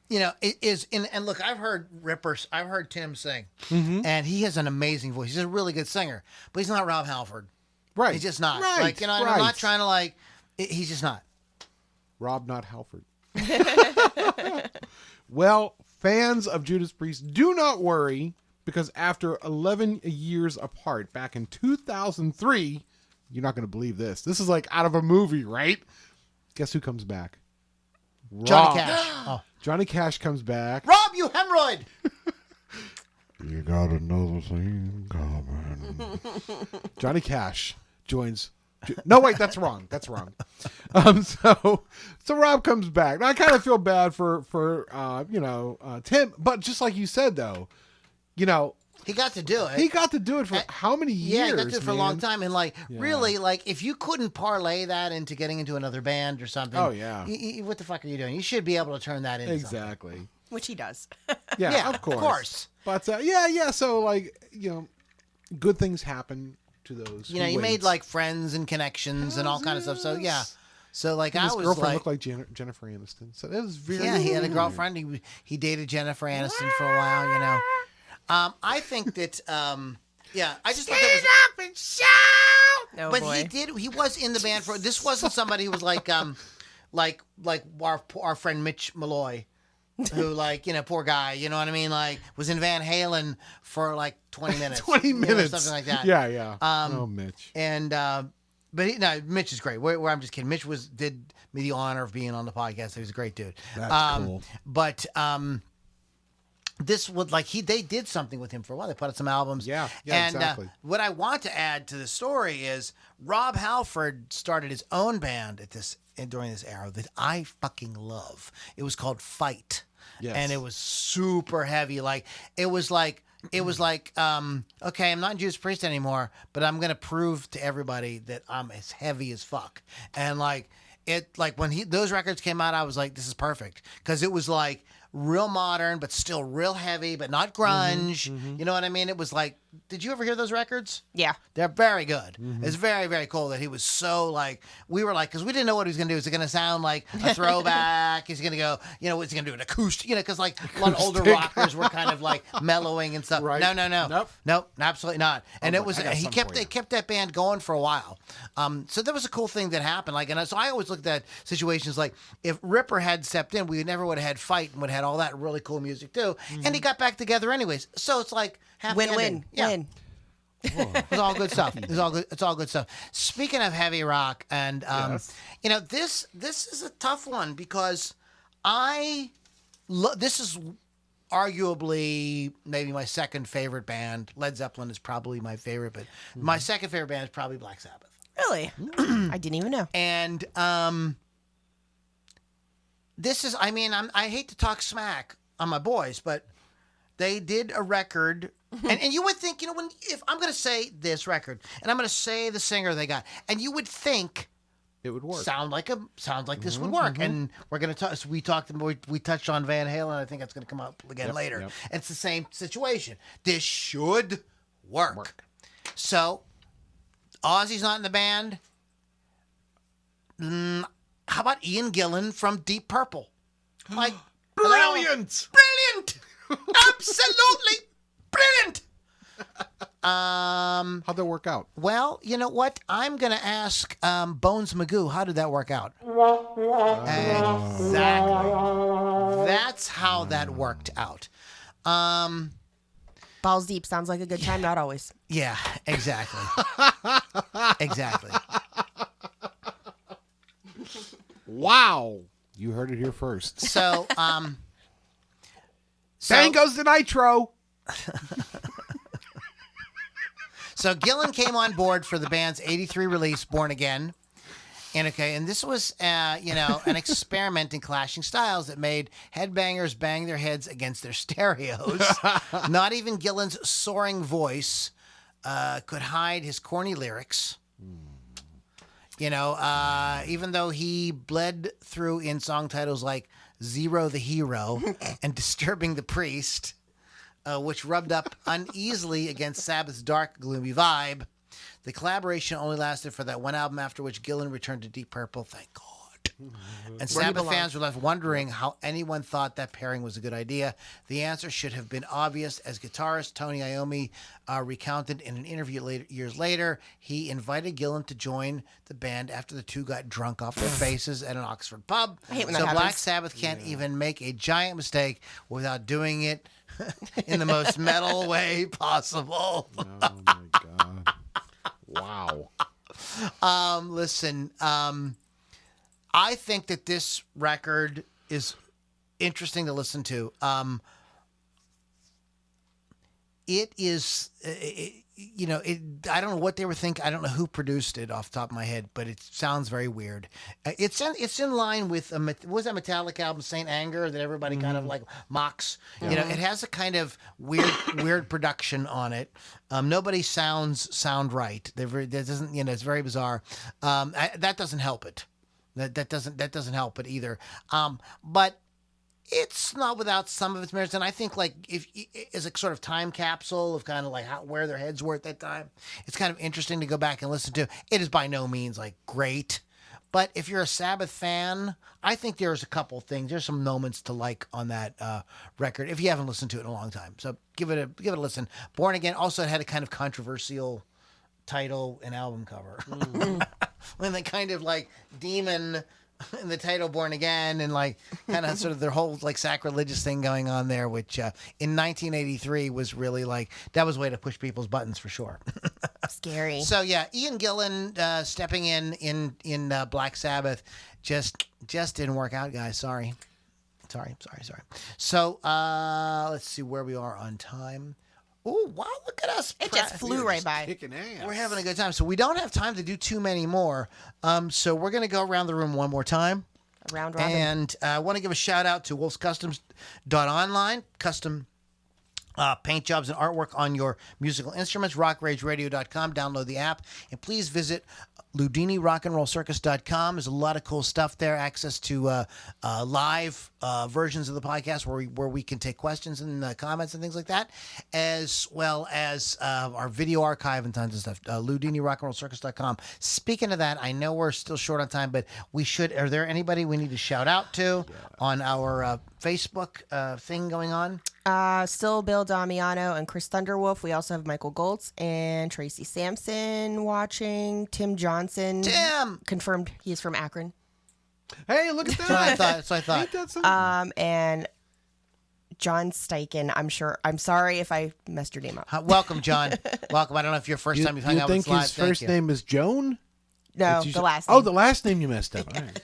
Speaker 1: you know, and look, I've heard Tim sing, and he has an amazing voice. He's a really good singer, but he's not Rob Halford.
Speaker 2: Right.
Speaker 1: He's just not.
Speaker 2: Right.
Speaker 1: Like, you know, and I'm not trying to like. He's just not.
Speaker 2: Rob, not Halford. Well, fans of Judas Priest, do not worry, because after 11 years apart, back in 2003, you're not going to believe this. This is like out of a movie, right? Guess who comes back?
Speaker 1: Johnny
Speaker 2: Rob.
Speaker 1: Cash. Oh.
Speaker 2: Johnny Cash comes back.
Speaker 1: Rob, you hemorrhoid.
Speaker 2: You got another thing coming. Johnny Cash joins. No, wait, that's wrong. That's wrong. So Rob comes back. Now, I kind of feel bad for Tim, but just like you said, though, you know,
Speaker 1: He got to do it.
Speaker 2: he got to do it for how many years?
Speaker 1: Yeah, he got to do it for a long
Speaker 2: man?
Speaker 1: time, and like really, like if you couldn't parlay that into getting into another band or something,
Speaker 2: Oh, yeah.
Speaker 1: what the fuck are you doing? You should be able to turn that into something.
Speaker 2: Exactly.
Speaker 3: Which he does.
Speaker 2: Yeah, of course. But yeah. So like, you know, good things happen to those.
Speaker 1: You know,
Speaker 2: who
Speaker 1: you made
Speaker 2: waits.
Speaker 1: like friends and connections and all kind of stuff. So yeah, so like
Speaker 2: And
Speaker 1: I
Speaker 2: his
Speaker 1: was
Speaker 2: girlfriend
Speaker 1: like,
Speaker 2: looked like Jennifer Aniston. So that was very.
Speaker 1: yeah, he had a girlfriend. He dated Jennifer Aniston for a while. You know, I think that yeah, I just thought that was.
Speaker 3: Oh,
Speaker 1: But
Speaker 3: boy.
Speaker 1: he was in the band for. This wasn't somebody who was like like our friend Mitch Malloy, who like, you know, poor guy, you know what I mean, like was in Van Halen for like 20 minutes,
Speaker 2: 20
Speaker 1: you know,
Speaker 2: minutes.
Speaker 1: something like that.
Speaker 2: Yeah. Oh, Mitch.
Speaker 1: And but Mitch is great. Where I'm just kidding. Mitch did me the honor of being on the podcast. He was a great dude.
Speaker 2: That's cool.
Speaker 1: But this would like they did something with him for a while. They put out some albums.
Speaker 2: Yeah,
Speaker 1: and
Speaker 2: exactly.
Speaker 1: what I want to add to the story is Rob Halford started his own band during this era that I fucking love. It was called Fight.
Speaker 2: Yes.
Speaker 1: And it was super heavy. Like it was like okay, I'm not Judas Priest anymore, but I'm gonna prove to everybody that I'm as heavy as fuck. And like when those records came out, I was like, this is perfect, because it was like real modern, but still real heavy, but not grunge. You know what I mean? It was like, did you ever hear those records?
Speaker 3: Yeah.
Speaker 1: They're very good. It's very, very cool that he was so like, we were like, because we didn't know what he was going to do. Is it going to sound like a throwback? Is he going to go, you know, is he going to do an acoustic? You know, because like a lot of older rockers were kind of like mellowing and stuff.
Speaker 2: Right.
Speaker 1: No. Nope, absolutely not. And it was,
Speaker 2: I got
Speaker 1: he
Speaker 2: something for you.
Speaker 1: kept that band going for a while. So that was a cool thing that happened. Like, and so I always looked at situations like if Ripper had stepped in, we never would have had Fight and would have had all that really cool music too. And he got back together anyways. So it's like happy
Speaker 3: Win-win.
Speaker 1: ending. Yeah.
Speaker 3: Win.
Speaker 1: It's all good stuff. It's all good stuff. Speaking of heavy rock, and
Speaker 2: Yes.
Speaker 1: you know, this is a tough one because this is arguably maybe my second favorite band. Led Zeppelin is probably my favorite, but my second favorite band is probably Black Sabbath.
Speaker 3: Really? I didn't even know.
Speaker 1: And this is, I mean, I hate to talk smack on my boys, but they did a record, and you would think, you know, if I'm going to say this record, and I'm going to say the singer they got, and you would think
Speaker 2: It would work.
Speaker 1: sounds like this would work, and we're going to talk. So we touched on Van Halen. I think that's going to come up again later.
Speaker 2: Yep.
Speaker 1: It's the same situation. This should work. So Ozzy's not in the band. How about Ian Gillan from Deep Purple? Like,
Speaker 2: Brilliant!
Speaker 1: Brilliant! Absolutely brilliant!
Speaker 2: How'd that work out?
Speaker 1: Well, you know what? I'm going to ask Bones Magoo, how did that work out? Exactly. That's how that worked out.
Speaker 3: Balls deep sounds like a good time. Not always.
Speaker 1: Yeah, exactly. Exactly.
Speaker 2: Wow. You heard it here first.
Speaker 1: So,
Speaker 2: Bang goes the nitro.
Speaker 1: So Gillen came on board for the band's '83 release, Born Again. And this was, an experiment in clashing styles that made headbangers bang their heads against their stereos. Not even Gillen's soaring voice could hide his corny lyrics. Even though he bled through in song titles like Zero the Hero and Disturbing the Priest, which rubbed up uneasily against Sabbath's dark, gloomy vibe. The collaboration only lasted for that one album, after which Gillen returned to Deep Purple, thank God. And Sabbath fans were left wondering how anyone thought that pairing was a good idea. The answer should have been obvious, as guitarist Tony Iommi recounted in an interview years later. He invited Gillen to join the band after the two got drunk off their faces at an Oxford pub.
Speaker 3: I hate when
Speaker 1: so
Speaker 3: that
Speaker 1: Black
Speaker 3: happens.
Speaker 1: Sabbath can't even make a giant mistake without doing it in the most metal way possible.
Speaker 2: Oh my God. Wow.
Speaker 1: Listen, I think that this record is interesting to listen to. It is, I don't know what they were thinking. I don't know who produced it off the top of my head, but it sounds very weird. It's in line with what was that Metallica album, Saint Anger, that everybody kind of like mocks.
Speaker 2: Yeah.
Speaker 1: It has a kind of weird production on it. Nobody sound right. It's very bizarre. That doesn't help it. That doesn't help it either. But it's not without some of its merits, and I think like if as a sort of time capsule of kind of like where their heads were at that time, it's kind of interesting to go back and listen to. It is by no means like great, but if you're a Sabbath fan, I think there's a couple things. There's some moments to like on that record if you haven't listened to it in a long time. So give it a listen. Born Again also had a kind of controversial title and album cover. When they kind of like demon in the title Born Again, and like kind of sort of their whole like sacrilegious thing going on there, which in 1983 was really like, that was a way to push people's buttons for sure.
Speaker 3: Scary.
Speaker 1: So yeah, Ian Gillen stepping in Black Sabbath just didn't work out, guys. Sorry. So let's see where we are on time. Oh, wow, look at us.
Speaker 3: It just flew right by.
Speaker 2: Kicking ass.
Speaker 1: We're having a good time. So we don't have time to do too many more. So we're going to go around the room one more time.
Speaker 3: Round robin.
Speaker 1: And I want to give a shout out to wolfscustoms.online, custom paint jobs and artwork on your musical instruments, rockrageradio.com. Download the app. And please visit LoudiniRockandRollCircus.com. There's a lot of cool stuff there. Access to live versions of the podcast where we can take questions and comments and things like that, as well as our video archive and tons of stuff. LoudiniRockandRollCircus.com. Speaking of that, I know we're still short on time, but we should. Are there anybody we need to shout out to on our Facebook thing going on?
Speaker 3: Still Bill Damiano and Chris Thunderwolf. We also have Michael Goltz and Tracy Sampson watching. Tim Johnson.
Speaker 1: Tim!
Speaker 3: Confirmed he's from Akron.
Speaker 2: Hey, look at that.
Speaker 1: That's what I thought.
Speaker 2: Ain't that something?
Speaker 3: And John Steichen. I'm sorry if I messed your name up.
Speaker 1: Welcome, John. Welcome. I don't know if your first time you've hung
Speaker 2: you
Speaker 1: out with
Speaker 2: think
Speaker 1: us live.
Speaker 2: his first name is Joan?
Speaker 3: No,
Speaker 2: You
Speaker 3: the
Speaker 2: said-
Speaker 3: last name.
Speaker 2: Oh, the last name you messed up. All right.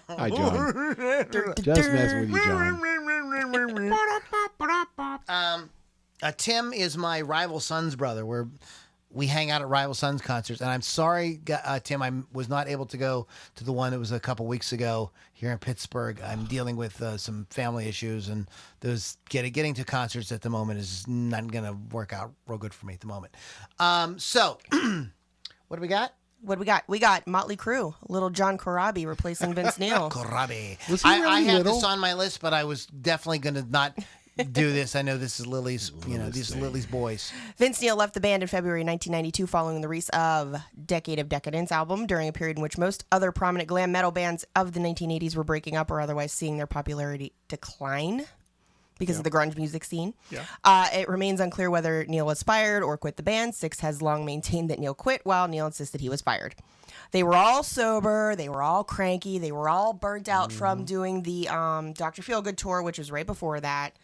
Speaker 2: Hi, John. Just messing with you, John.
Speaker 1: Tim is my rival son's brother. We hang out at rival sons concerts, and I'm sorry, Tim, I was not able to go to the one that was a couple weeks ago here in Pittsburgh. I'm dealing with some family issues, and those getting to concerts at the moment is not going to work out real good for me at the moment. So, what do we got?
Speaker 3: What do we got? We got Motley Crue, Little John Corabi replacing Vince Neil.
Speaker 1: Korabi.
Speaker 2: Was he
Speaker 1: I
Speaker 2: really
Speaker 1: have
Speaker 2: little?
Speaker 1: this on my list, but I was definitely going to not do this. I know this is Lily's, these are Lily's boys.
Speaker 3: Vince Neil left the band in February 1992 following the release of Decade of Decadence album during a period in which most other prominent glam metal bands of the 1980s were breaking up or otherwise seeing their popularity decline because of the grunge music scene. Yeah. It remains unclear whether Neil was fired or quit the band. Six has long maintained that Neil quit, while Neil insisted he was fired. They were all sober. They were all cranky. They were all burnt out from doing the Dr. Feelgood tour, which was right before that.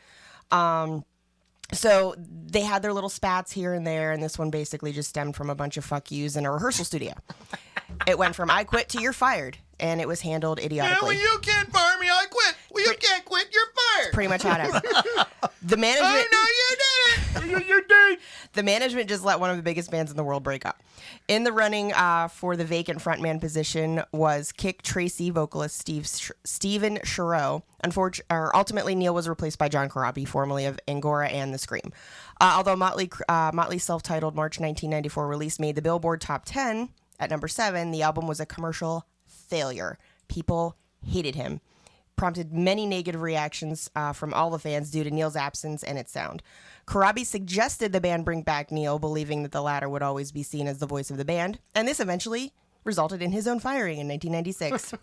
Speaker 3: So they had their little spats here and there, and this one basically just stemmed from a bunch of fuck yous in a rehearsal studio. It went from "I quit" to "You're fired," and it was handled idiotically.
Speaker 1: Yeah, well, you can't fire me. I quit. Well, you can't quit. You're fired.
Speaker 3: Pretty much how it happened. The management.
Speaker 1: Oh no, you did it. You did.
Speaker 3: The management just let one of the biggest bands in the world break up. In the running for the vacant frontman position was Kick Tracy vocalist Steven Sharow. Ultimately, Neil was replaced by John Corabi, formerly of Angora and The Scream. Although Motley's self-titled March 1994 release made the Billboard Top 10 at number 7, the album was a commercial failure. People hated him. Prompted many negative reactions from all the fans due to Neil's absence and its sound. Corabi suggested the band bring back Neil, believing that the latter would always be seen as the voice of the band, and this eventually resulted in his own firing in 1996.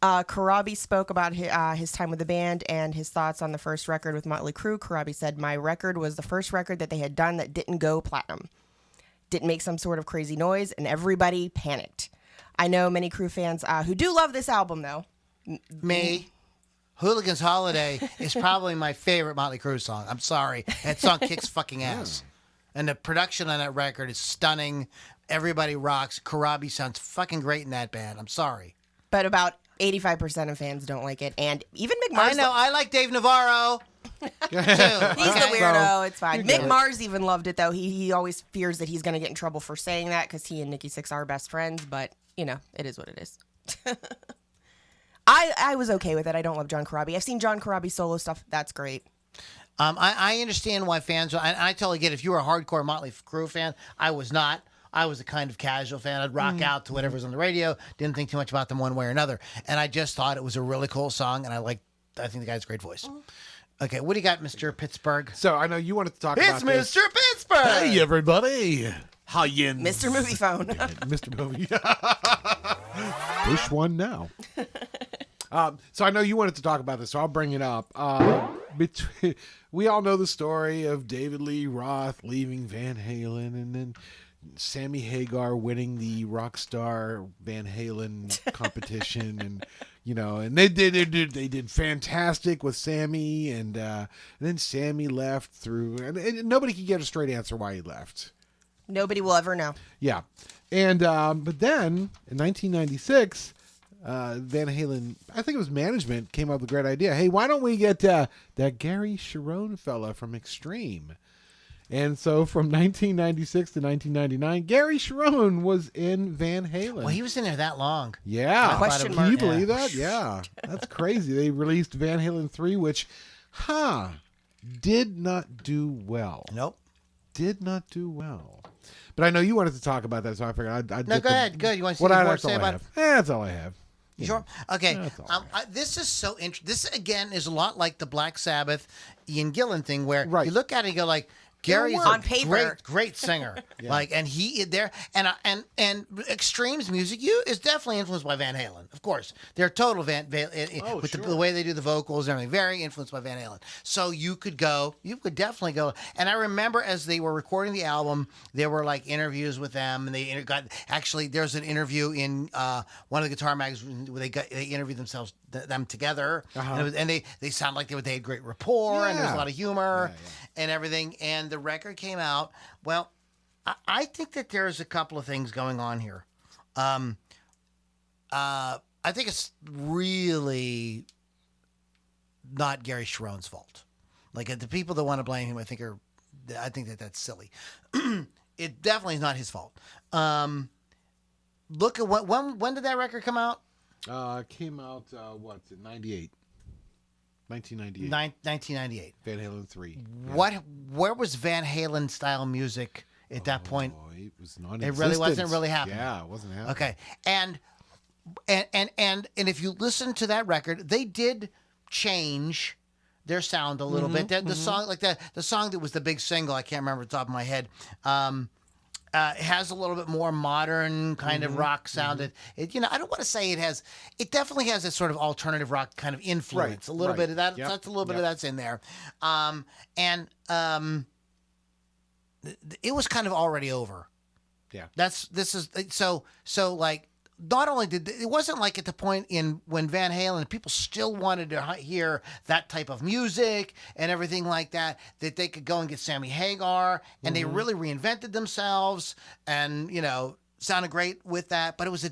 Speaker 3: Corabi spoke about his time with the band and his thoughts on the first record with Motley Crue. Corabi said, "My record was the first record that they had done that didn't go platinum. Didn't make some sort of crazy noise, and everybody panicked. I know many Crue fans who do love this album, though."
Speaker 1: Me. Hooligan's Holiday is probably my favorite Motley Crue song. I'm sorry. That song kicks fucking ass. And the production on that record is stunning. Everybody rocks. Corabi sounds fucking great in that band. I'm sorry.
Speaker 3: But about 85% of fans don't like it. And even Mick Mars.
Speaker 1: I know. I like Dave Navarro. Too.
Speaker 3: He's the weirdo. It's fine. Mick
Speaker 2: it.
Speaker 3: Mars even loved it, though. He always fears that he's going to get in trouble for saying that because he and Nikki Sixx are best friends. But, you know, it is what it is. I was okay with it. I don't love John Corabi. I've seen John Corabi solo stuff. That's great.
Speaker 1: I understand why fans. I totally get it. If you were a hardcore Motley Crue fan, I was not. I was a kind of casual fan. I'd rock out to whatever was on the radio. Didn't think too much about them one way or another. And I just thought it was a really cool song. And I think the guy's a great voice. Okay, what do you got, Mr. Pittsburgh?
Speaker 2: So I know you wanted to talk about
Speaker 1: It's
Speaker 2: this.
Speaker 1: Mr. Pittsburgh.
Speaker 2: Hey, everybody. How you?
Speaker 3: Mr. Movie Phone.
Speaker 2: Mr. Movie. Push one now. So I know you wanted to talk about this, so I'll bring it up. We all know the story of David Lee Roth leaving Van Halen, and then Sammy Hagar winning the Rockstar Van Halen competition, and and they did fantastic with Sammy, and then Sammy left through, and nobody could get a straight answer why he left.
Speaker 3: Nobody will ever know.
Speaker 2: Yeah, and but then in 1996. Van Halen, I think it was management, came up with a great idea. Hey, why don't we get that Gary Cherone fella from Extreme? And so from 1996 to 1999, Gary Cherone was in Van Halen.
Speaker 1: Well, he was in there that long.
Speaker 2: Yeah.
Speaker 3: Question
Speaker 2: Can you
Speaker 3: mark.
Speaker 2: believe that? Yeah. That's crazy. They released Van Halen 3, which, did not do well.
Speaker 1: Nope.
Speaker 2: Did not do well. But I know you wanted to talk about that, so I figured I'd
Speaker 1: No,
Speaker 2: get
Speaker 1: go
Speaker 2: the-
Speaker 1: ahead. Good. You want to see
Speaker 2: What
Speaker 1: what
Speaker 2: I
Speaker 1: you
Speaker 2: that's
Speaker 1: say
Speaker 2: all I
Speaker 1: about it?
Speaker 2: have. That's all I have.
Speaker 1: You sure? Okay.
Speaker 2: That's all
Speaker 1: This is so interesting. This, again, is a lot like the Black Sabbath Ian Gillen thing, where
Speaker 2: Right.
Speaker 1: you look at it and go like, Gary's
Speaker 3: On
Speaker 1: a
Speaker 3: paper.
Speaker 1: great singer. And he there and Extreme's music is definitely influenced by Van Halen. Of course, they're total with the way they do the vocals and everything, very influenced by Van Halen. So you could definitely go. And I remember as they were recording the album, there were like interviews with them, and there's an interview in one of the guitar magazines where they interviewed them together, and they sound like they had great rapport, and there's a lot of humor and everything. And the record came out. Well, I think that there's a couple of things going on here. I think it's really not Gary Cherone's fault. Like the people that want to blame him, I think that's silly. It definitely is not his fault. Look at when did that record come out?
Speaker 2: Came out, 98? 1998.
Speaker 1: 1998.
Speaker 2: Van Halen 3.
Speaker 1: Where was Van Halen style music at that point?
Speaker 2: It was
Speaker 1: It
Speaker 2: non-existent.
Speaker 1: really wasn't really happening.
Speaker 2: Yeah, it wasn't happening.
Speaker 1: Okay. And if you listen to that record, they did change their sound a little bit. The song, like the song that was the big single, I can't remember off the top of my head. It has a little bit more modern kind of rock sound. It I don't want to say it definitely has a sort of alternative rock kind of influence.
Speaker 2: Right,
Speaker 1: A little
Speaker 2: right.
Speaker 1: bit of that.
Speaker 2: Yep,
Speaker 1: That's a little bit of that's in there. It was kind of already over.
Speaker 2: Yeah.
Speaker 1: So like not only did it wasn't like at the point in when Van Halen people still wanted to hear that type of music and everything like that they could go and get Sammy Hagar and they really reinvented themselves and sounded great with that, but it was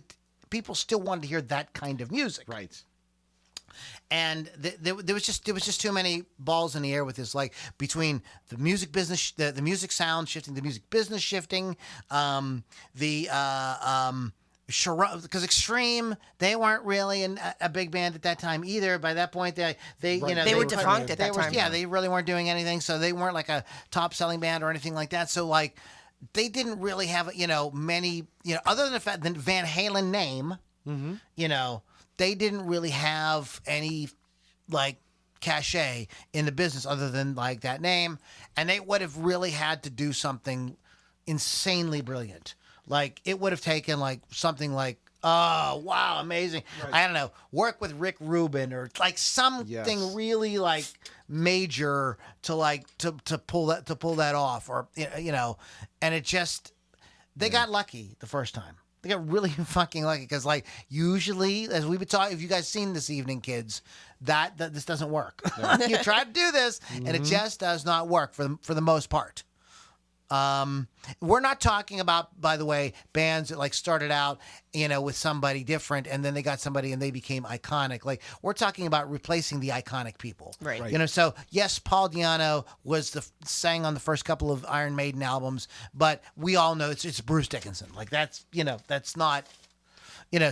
Speaker 1: people still wanted to hear that kind of music.
Speaker 2: Right.
Speaker 1: And there was just too many balls in the air with this, like between the music business, the music sound shifting, the music business shifting, because Extreme, they weren't really a big band at that time either. By that point, they
Speaker 3: were defunct at that time.
Speaker 1: Yeah, they really weren't doing anything, so they weren't like a top selling band or anything like that. So like, they didn't really have many other than the fact that Van Halen name, they didn't really have any like cachet in the business other than like that name, and they would have really had to do something insanely brilliant. Like it would have taken like something like, oh wow, amazing. Right. I don't know, work with Rick Rubin or like something really like major to pull that off, or and it just they got lucky the first time. They got really fucking lucky because, like, usually, as we've been talking, if you guys seen this evening, kids, that this doesn't work. Yeah. You try to do this, and it just does not work for the most part. We're not talking about, by the way, bands that like started out, with somebody different, and then they got somebody and they became iconic. Like we're talking about replacing the iconic people,
Speaker 3: right?
Speaker 1: So yes, Paul Di'Anno sang on the first couple of Iron Maiden albums, but we all know it's Bruce Dickinson. Like that's not.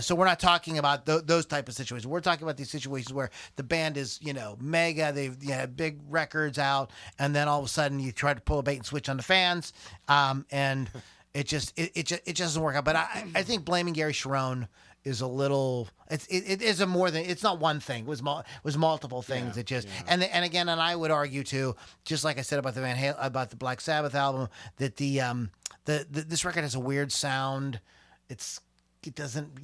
Speaker 1: So we're not talking about those type of situations. We're talking about these situations where the band is, mega. They've big records out, and then all of a sudden you try to pull a bait and switch on the fans, and it just doesn't work out. But I think blaming Gary Cherone is a little. It is a more than. It's not one thing. It was multiple things. And again, and I would argue too, just like I said about the Van Halen, about the Black Sabbath album, that this record has a weird sound. It doesn't.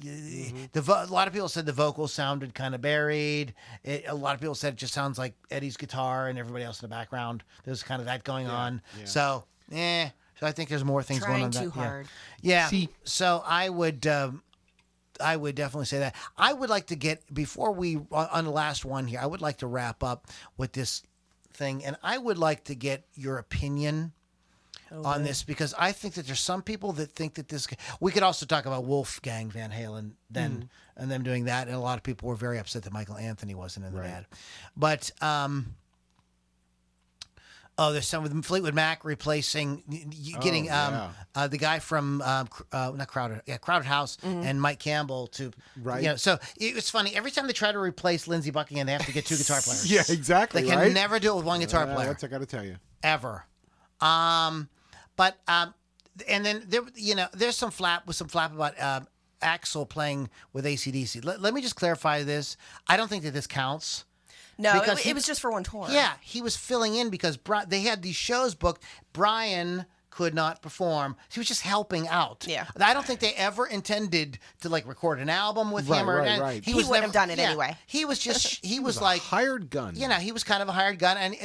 Speaker 1: A lot of people said the vocals sounded kind of buried. A lot of people said it just sounds like Eddie's guitar and everybody else in the background. There's kind of that going on. Yeah. So, So I think there's more things going on.
Speaker 3: Trying too hard.
Speaker 1: Yeah. So I would definitely say that. I would like to get before we on the last one here. I would like to wrap up with this thing, and I would like to get your opinion on this, because I think that there's some people that think that this. We could also talk about Wolfgang Van Halen then and them doing that, and a lot of people were very upset that Michael Anthony wasn't in the band. But there's some with Fleetwood Mac replacing, getting the guy from not Crowded House and Mike Campbell to So it was funny. Every time they try to replace Lindsey Buckingham, they have to get two guitar players.
Speaker 2: Yeah, exactly.
Speaker 1: They can never do it with one guitar player.
Speaker 2: That's I got to tell you.
Speaker 1: Ever. But and then there's some flap about Axl playing with AC/DC. Let me just clarify this. I don't think that this counts.
Speaker 3: No, it was just for one tour.
Speaker 1: Yeah, he was filling in because they had these shows booked. Brian could not perform. He was just helping out.
Speaker 3: Yeah.
Speaker 1: I don't think they ever intended to like record an album with him or
Speaker 2: right.
Speaker 3: He wouldn't have done it anyway.
Speaker 1: He was just he was
Speaker 2: like
Speaker 1: like
Speaker 2: hired gun.
Speaker 1: He was kind of a hired gun, and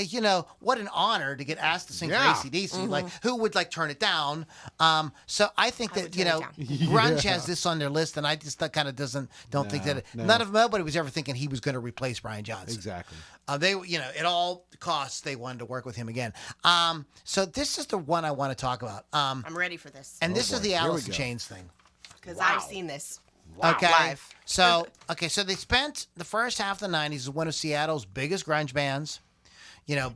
Speaker 1: what an honor to get asked to sing for AC/DC. Like who would like turn it down? So I think that grunge has this on their list, and I just that kind of don't think that nobody was ever thinking he was going to replace Brian Johnson.
Speaker 2: Exactly.
Speaker 1: They at all costs they wanted to work with him again. So this is the one I want to talk about.
Speaker 3: I'm ready for this.
Speaker 1: And this is the Alice in Chains thing.
Speaker 3: Because I've seen this.
Speaker 1: Okay.
Speaker 3: Live.
Speaker 1: So they spent the first half of the 90s as one of Seattle's biggest grunge bands. No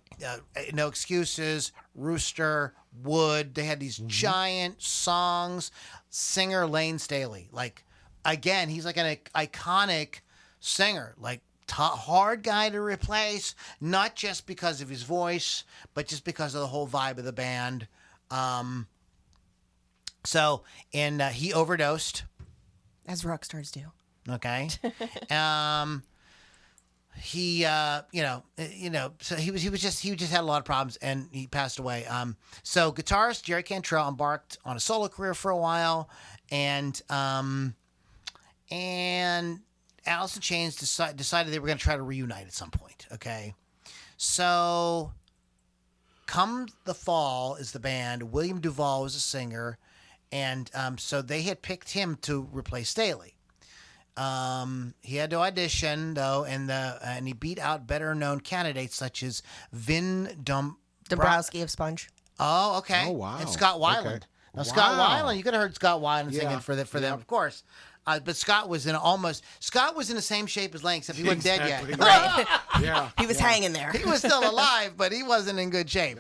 Speaker 1: Excuses, Rooster, Wood. They had these giant songs. Singer Lane Staley. Like, again, he's like an iconic singer. Like, hard guy to replace, not just because of his voice, but just because of the whole vibe of the band. He overdosed,
Speaker 3: as rock stars do.
Speaker 1: Okay. So he just had a lot of problems, and he passed away. So guitarist Jerry Cantrell embarked on a solo career for a while, and Alice in Chains decided they were going to try to reunite at some point. Okay. So come the fall is the band. William Duvall was a singer, and so they had picked him to replace Staley. He had to audition though, and he beat out better-known candidates such as Vin
Speaker 3: Dombrowski of Sponge.
Speaker 1: Oh, okay.
Speaker 2: Oh, wow.
Speaker 1: And Scott Weiland.
Speaker 2: Okay.
Speaker 1: Now, Scott
Speaker 2: Wow.
Speaker 1: Weiland, you could have heard Scott Weiland
Speaker 2: Yeah.
Speaker 1: singing for them, of course. But Scott was in the same shape as Lang, except he wasn't dead yet.
Speaker 2: Exactly.
Speaker 3: Right.
Speaker 2: Yeah.
Speaker 3: He was hanging there.
Speaker 1: He was still alive, but he wasn't in good shape.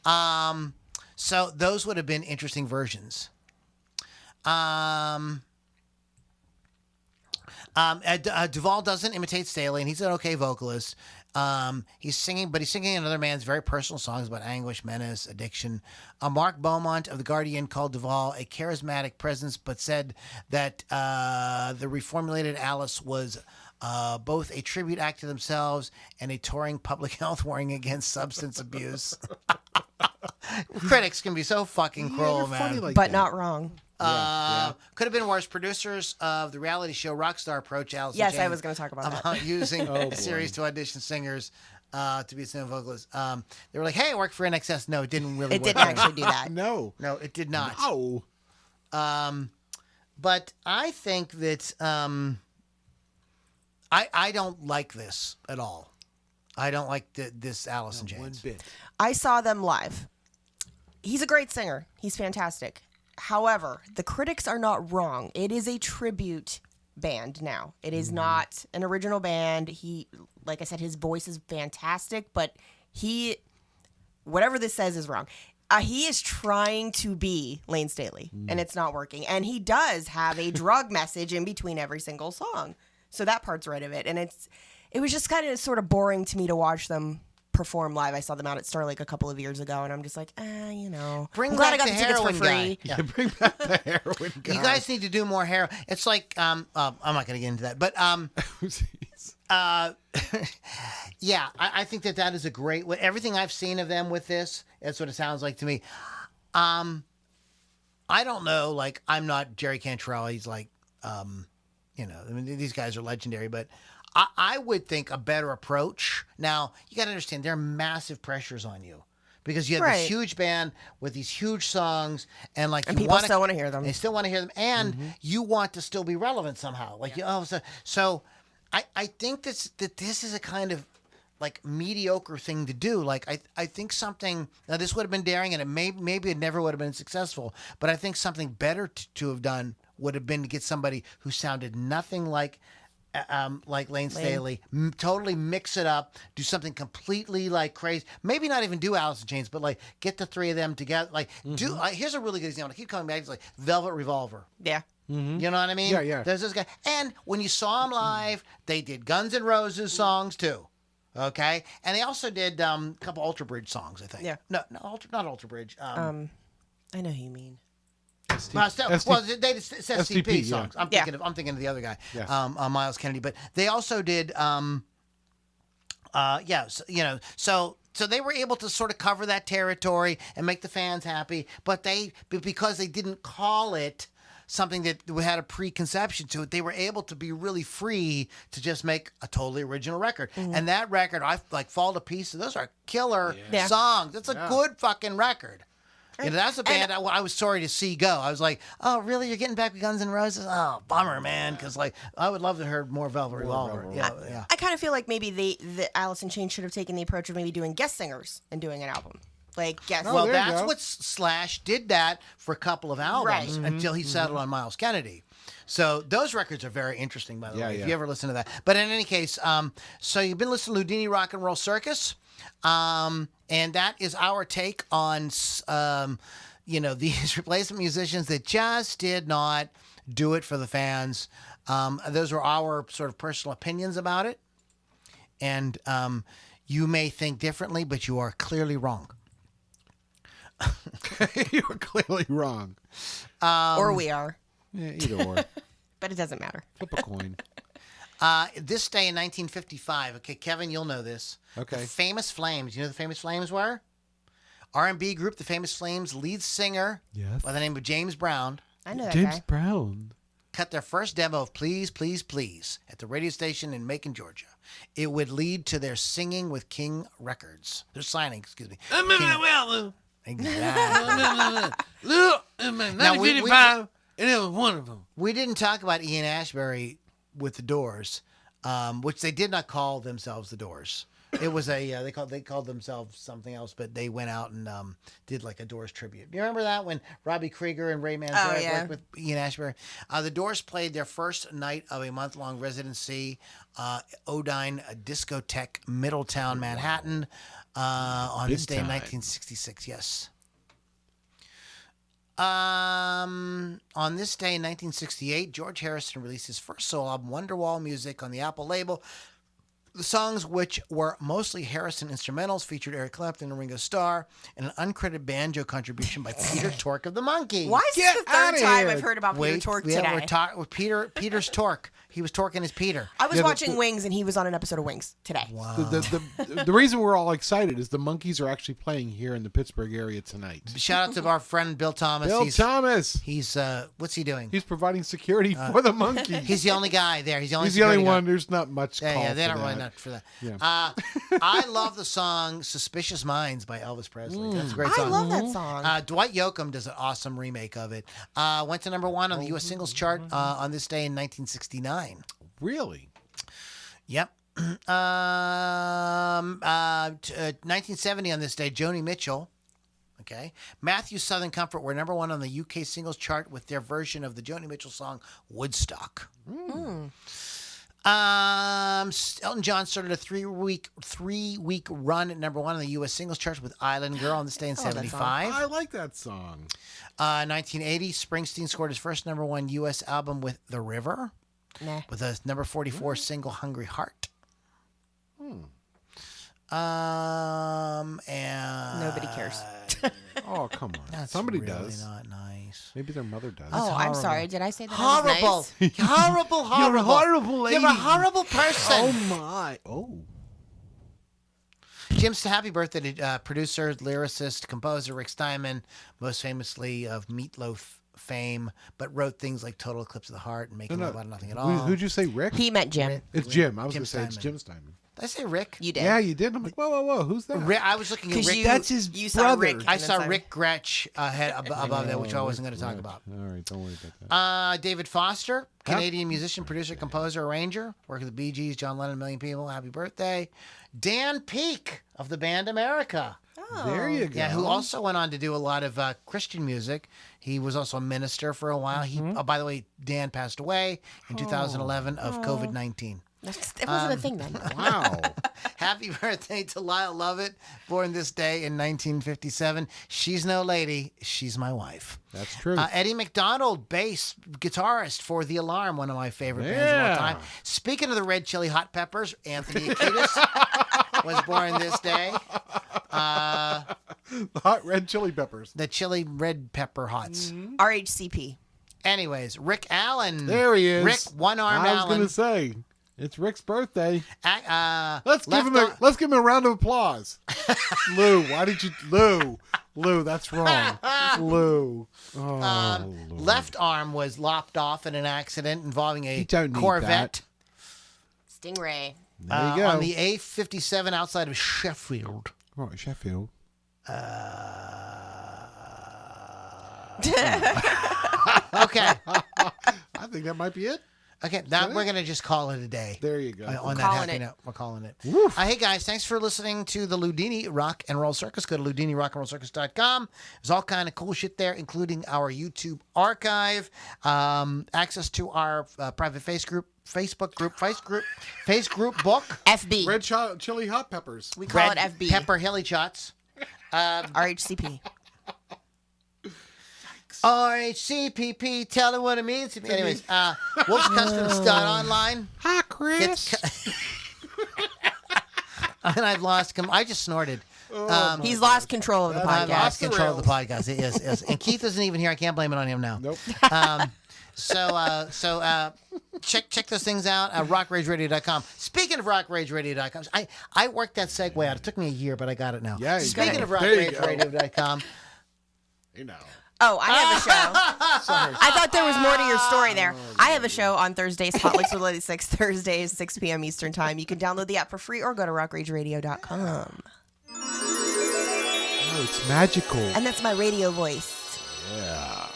Speaker 1: So those would have been interesting versions. Duvall doesn't imitate Staley, and he's an okay vocalist. He's singing another man's very personal songs about anguish, menace, addiction. Mark Beaumont of The Guardian called Duvall a charismatic presence, but said that the reformulated Alice was both a tribute act to themselves and a touring public health warning against substance abuse. Critics can be so fucking cruel,
Speaker 2: you're
Speaker 1: man.
Speaker 2: funny like
Speaker 3: But
Speaker 2: that.
Speaker 3: not wrong.
Speaker 1: Could have been worse. Producers of the reality show Rockstar approached Alice in
Speaker 3: Yes,
Speaker 1: Chains
Speaker 3: I was going to talk about that.
Speaker 1: about using
Speaker 2: boy.
Speaker 1: a series to audition singers to be singer vocalists. They were like, "Hey, I work for NXS." No, it didn't really.
Speaker 3: It
Speaker 1: work.
Speaker 3: didn't actually do that.
Speaker 2: No.
Speaker 1: No, it did not.
Speaker 2: No.
Speaker 1: But I think that I don't like this at all. I don't like this Alice in
Speaker 2: One
Speaker 1: Chains.
Speaker 2: bit.
Speaker 3: I saw them live. He's a great singer. He's fantastic. However, the critics are not wrong. It is a tribute band now. It is not an original band. He, like I said, his voice is fantastic, but whatever this says is wrong. He is trying to be Lane Staley, and it's not working. And he does have a drug message in between every single song. So that part's right of it. And it was just kind of sort of boring to me to watch them perform live. I saw them out at Star Lake a couple of years ago, and I'm just like,
Speaker 1: Bring
Speaker 3: I'm glad I
Speaker 1: back
Speaker 3: got
Speaker 1: the
Speaker 3: the tickets for
Speaker 1: heroin
Speaker 3: free.
Speaker 1: guy. Yeah.
Speaker 2: Bring back the heroin guy.
Speaker 1: You guys need to do more hair. It's like I'm not going to get into that, but yeah, I think that is a great. Everything I've seen of them with this, that's what it sounds like to me. I don't know. Like, I'm not Jerry Cantrell. He's like, I mean, these guys are legendary, but I would think a better approach. Now, you got to understand, there are massive pressures on you because you have this
Speaker 3: Right.
Speaker 1: huge band with these huge songs, and like,
Speaker 3: And
Speaker 1: you
Speaker 3: people
Speaker 1: wanna,
Speaker 3: still want to hear them.
Speaker 1: They still want to hear them, and you want to still be relevant somehow. Like, so I think that this is a kind of like mediocre thing to do. Like, I think something, now this would have been daring, and maybe it never would have been successful, but I think something better to have done would have been to get somebody who sounded nothing like Lane Staley, totally mix it up, do something completely like crazy. Maybe not even do Alice in Chains, but like get the three of them together. Like here's a really good example. I keep coming back. It's like Velvet Revolver.
Speaker 3: Yeah.
Speaker 1: You know what I mean?
Speaker 2: Yeah.
Speaker 1: There's this guy, and when you saw them live, they did Guns N' Roses songs too. Okay, and they also did a couple Ultra Bridge songs, I think.
Speaker 3: Yeah.
Speaker 1: No, not Ultra Bridge.
Speaker 3: I know who you mean.
Speaker 1: Well, they did STP
Speaker 2: STP,
Speaker 1: songs.
Speaker 2: yeah.
Speaker 1: I'm thinking of the other guy,
Speaker 2: Yes.
Speaker 1: Miles Kennedy. But they also did, so they were able to sort of cover that territory and make the fans happy. But because they didn't call it something that had a preconception to it, they were able to be really free to just make a totally original record. And that record, I like Fall to Pieces. Those are killer
Speaker 3: Yeah.
Speaker 1: songs. It's a good fucking record. You know, that's a band I was sorry to see go. I was like, oh, really? You're getting back with Guns N' Roses? Oh, bummer, man. Because like, I would love to hear more Velvet Revolver. Yeah.
Speaker 3: I kind of feel like maybe the Alice in Chains should have taken the approach of maybe doing guest singers and doing an album. Like guest.
Speaker 1: Well,
Speaker 2: there you
Speaker 1: that's
Speaker 2: go.
Speaker 1: what Slash did that for a couple of albums
Speaker 3: Right.
Speaker 1: until he settled on Miles Kennedy. So those records are very interesting, by the way, if
Speaker 2: yeah.
Speaker 1: you ever listen to that. But in any case, so you've been listening to Loudini Rock and Roll Circus, and that is our take on, these replacement musicians that just did not do it for the fans. Those are our sort of personal opinions about it. And you may think differently, but you are clearly wrong.
Speaker 2: You were clearly wrong.
Speaker 3: Or we are.
Speaker 2: Yeah, either or.
Speaker 3: But it doesn't matter.
Speaker 2: Flip a coin.
Speaker 1: This day in 1955, okay, Kevin, you'll know this.
Speaker 2: Okay.
Speaker 1: The Famous Flames. You know who the Famous Flames were? R&B group, the Famous Flames lead singer
Speaker 2: Yes.
Speaker 1: by the name of James Brown
Speaker 3: I know that
Speaker 2: James
Speaker 3: guy.
Speaker 2: Brown.
Speaker 1: cut their first demo of Please, Please, Please at the radio station in Macon, Georgia. It would lead to their singing with King Records. Their signing, excuse me. Exactly.
Speaker 4: Look, in 1955, and it was one of them.
Speaker 1: We didn't talk about Ian Ashbury with the Doors, which they did not call themselves the Doors. It was they called themselves something else, but they went out and did like a Doors tribute. You remember that when Robbie Krieger and Ray Manzarek worked with Ian Ashbury? The Doors played their first night of a month-long residency, Odine Discotheque, Middletown, Manhattan, on this day in 1966. Yes. On this day in 1968, George Harrison released his first solo album, Wonderwall Music, on the Apple label. The songs, which were mostly Harrison instrumentals, featured Eric Clapton and Ringo Starr, and an uncredited banjo contribution by Peter Tork of the Monkees.
Speaker 3: Why is this the third time I've heard about Peter Tork today?
Speaker 1: Peter's Tork. He was Torking his Peter.
Speaker 3: I was watching Wings, and he was on an episode of Wings today.
Speaker 1: Wow.
Speaker 2: The reason we're all excited is the Monkees are actually playing here in the Pittsburgh area tonight.
Speaker 1: Shout out to our friend Bill Thomas.
Speaker 2: Thomas.
Speaker 1: He's what's he doing?
Speaker 2: He's providing security for the Monkees.
Speaker 1: He's the only guy there. He's the only.
Speaker 2: He's the only one. There's not much.
Speaker 1: Yeah, they're not
Speaker 2: for
Speaker 1: really
Speaker 2: that.
Speaker 1: not for that.
Speaker 2: Yeah.
Speaker 1: I love the song "Suspicious Minds" by Elvis Presley. That's a great song.
Speaker 3: I love that song.
Speaker 1: Dwight Yoakam does an awesome remake of it. Went to number 1 on the U.S. singles chart on this day in 1969.
Speaker 2: Really?
Speaker 1: Yep. 1970 on this day, Joni Mitchell. Okay. Matthew's Southern Comfort were number 1 on the UK singles chart with their version of the Joni Mitchell song Woodstock. Elton John started a three-week run at number 1 on the U.S. singles charts with Island Girl on this day in 75.
Speaker 2: I like that song.
Speaker 1: 1980, Springsteen scored his first number 1 U.S. album with The River.
Speaker 3: Nah.
Speaker 1: With a number 44 single, Hungry Heart. And
Speaker 3: Nobody cares.
Speaker 2: Oh, come on.
Speaker 1: That's
Speaker 2: Somebody
Speaker 1: really
Speaker 2: does.
Speaker 1: not nice.
Speaker 2: Maybe their mother does.
Speaker 3: Oh, I'm
Speaker 1: horrible.
Speaker 3: sorry. Did I say that?
Speaker 1: Horrible.
Speaker 3: I was nice?
Speaker 1: Horrible.
Speaker 2: You're a horrible lady.
Speaker 1: You're a horrible person.
Speaker 2: Oh, my. Oh.
Speaker 1: Jim's happy birthday to producer, lyricist, composer Rick Steinman, most famously of Meatloaf fame, but wrote things like Total Eclipse of the Heart and Making Love Out of Nothing at All.
Speaker 2: Who'd you say, Rick?
Speaker 3: He meant Jim.
Speaker 2: It's Jim. I was
Speaker 1: Jim
Speaker 2: going to say it's
Speaker 1: Steinman.
Speaker 2: Jim Steinman.
Speaker 1: Did I say Rick?
Speaker 3: You did.
Speaker 2: Yeah, you did. I'm like, whoa. Who's that?
Speaker 1: I was looking at
Speaker 3: Because
Speaker 1: Rick.
Speaker 2: That's his
Speaker 3: you
Speaker 2: brother.
Speaker 3: saw Rick.
Speaker 1: I
Speaker 3: and then
Speaker 1: saw
Speaker 3: Simon.
Speaker 1: Rick Gretsch above that, which I wasn't going to talk
Speaker 2: Right.
Speaker 1: about.
Speaker 2: All right, don't worry about that.
Speaker 1: David Foster, Canadian musician, producer, composer, arranger, worked with the Bee Gees, John Lennon, a million people. Happy birthday. Dan Peake of the band America.
Speaker 2: There you go.
Speaker 1: Yeah, who also went on to do a lot of Christian music. He was also a minister for a while. He, by the way, Dan passed away in 2011 of COVID-19.
Speaker 3: It wasn't a thing then.
Speaker 2: Wow.
Speaker 1: Happy birthday to Lyle Lovett, born this day in 1957. She's no lady, she's my wife.
Speaker 2: That's true.
Speaker 1: Eddie Mcdonald, bass guitarist for The Alarm, one of my favorite bands of all time. Speaking of the Red Chili Hot Peppers, Anthony Kiedis was born this day.
Speaker 2: The Hot Red Chili Peppers.
Speaker 1: The Chili Red Pepper Hots.
Speaker 3: RHCP.
Speaker 1: Anyways, Rick Allen.
Speaker 2: There he is.
Speaker 1: Rick One-Arm
Speaker 2: I was
Speaker 1: Allen.
Speaker 2: going to say, it's Rick's birthday.
Speaker 1: Let's
Speaker 2: Let's give him a round of applause. Lou, why did you... Lou, that's wrong. Lou. Oh, Lord.
Speaker 1: Left arm was lopped off in an accident involving a
Speaker 2: You don't need
Speaker 1: Corvette.
Speaker 3: Stingray.
Speaker 2: There you go.
Speaker 1: On the A57 outside of Sheffield.
Speaker 2: Oh, Sheffield.
Speaker 1: Okay.
Speaker 2: I think that might be it.
Speaker 1: Okay, now we're going to just call it a day.
Speaker 2: There you go.
Speaker 1: On that
Speaker 3: calling
Speaker 1: happy
Speaker 3: it.
Speaker 1: note, we're calling it. Hey, guys, thanks for listening to the Loudini Rock and Roll Circus. Go to LoudiniRockandRollCircus.com. There's all kind of cool shit there, including our YouTube archive, access to our private Facebook group book.
Speaker 3: FB.
Speaker 2: Red Chili Hot Peppers.
Speaker 3: We call
Speaker 1: Red
Speaker 3: it FB.
Speaker 1: Pepper Hilly Shots.
Speaker 3: RHCP.
Speaker 1: RHCPP, tell them what it means to me. Anyways, Wolf's Custom Stud Online.
Speaker 2: Hi, Chris.
Speaker 1: And I've lost I just snorted.
Speaker 3: He's lost control of the
Speaker 1: I've
Speaker 3: podcast.
Speaker 1: lost control of the podcast. It is. And Keith isn't even here. I can't blame it on him now.
Speaker 2: Nope.
Speaker 1: Check those things out at rockrageradio.com. Speaking of rockrageradio.com, I worked that segue out. It took me a year, but I got it now.
Speaker 2: Yeah, you
Speaker 1: Speaking
Speaker 2: got
Speaker 1: of
Speaker 2: it. There you go.
Speaker 1: rockrageradio.com,
Speaker 2: You know.
Speaker 3: Oh, I have a show. I thought there was more to your story there. I have a show on Thursdays, Hot Licks with Lady 6, Thursdays, 6 p.m. Eastern Time. You can download the app for free or go to rockrageradio.com.
Speaker 2: Oh, it's magical.
Speaker 3: And that's my radio voice.
Speaker 2: Yeah.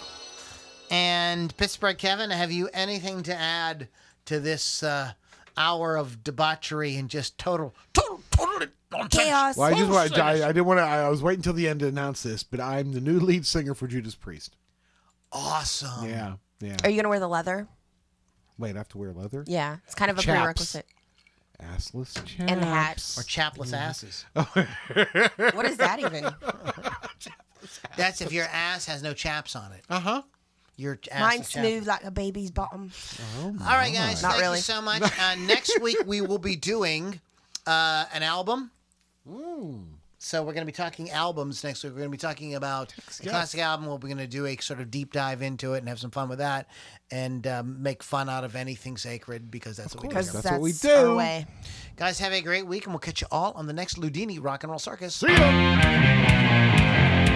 Speaker 1: and Pittsburgh Kevin, have you anything to add to this hour of debauchery and just totally nonsense.
Speaker 3: Chaos.
Speaker 2: Well, I didn't want to. I was waiting until the end to announce this, but I'm the new lead singer for Judas Priest.
Speaker 1: Awesome.
Speaker 2: Yeah.
Speaker 3: Are you going to wear the leather?
Speaker 2: Wait, I have to wear leather?
Speaker 3: Yeah. It's kind of a
Speaker 2: Chaps.
Speaker 3: prerequisite.
Speaker 2: Assless chaps.
Speaker 3: And the hat.
Speaker 1: Or chapless asses.
Speaker 3: What is that even?
Speaker 1: That's if your ass has no chaps on it.
Speaker 2: Uh-huh.
Speaker 1: Your ass
Speaker 3: Mine's
Speaker 1: is chapless.
Speaker 3: smooth like a baby's bottom.
Speaker 1: All right, guys.
Speaker 3: Not
Speaker 1: Thank
Speaker 3: really.
Speaker 1: you so much. Next week, we will be doing an album. So we're going to be talking albums next week. We're going to be talking about a classic album. We're going to do a sort of deep dive into it and have some fun with that and make fun out of anything sacred because that's what we do.
Speaker 3: Because
Speaker 2: That's what we
Speaker 3: that's
Speaker 2: do.
Speaker 3: our way.
Speaker 1: Guys, have a great week, and we'll catch you all on the next Loudini Rock and Roll Circus.
Speaker 2: See ya.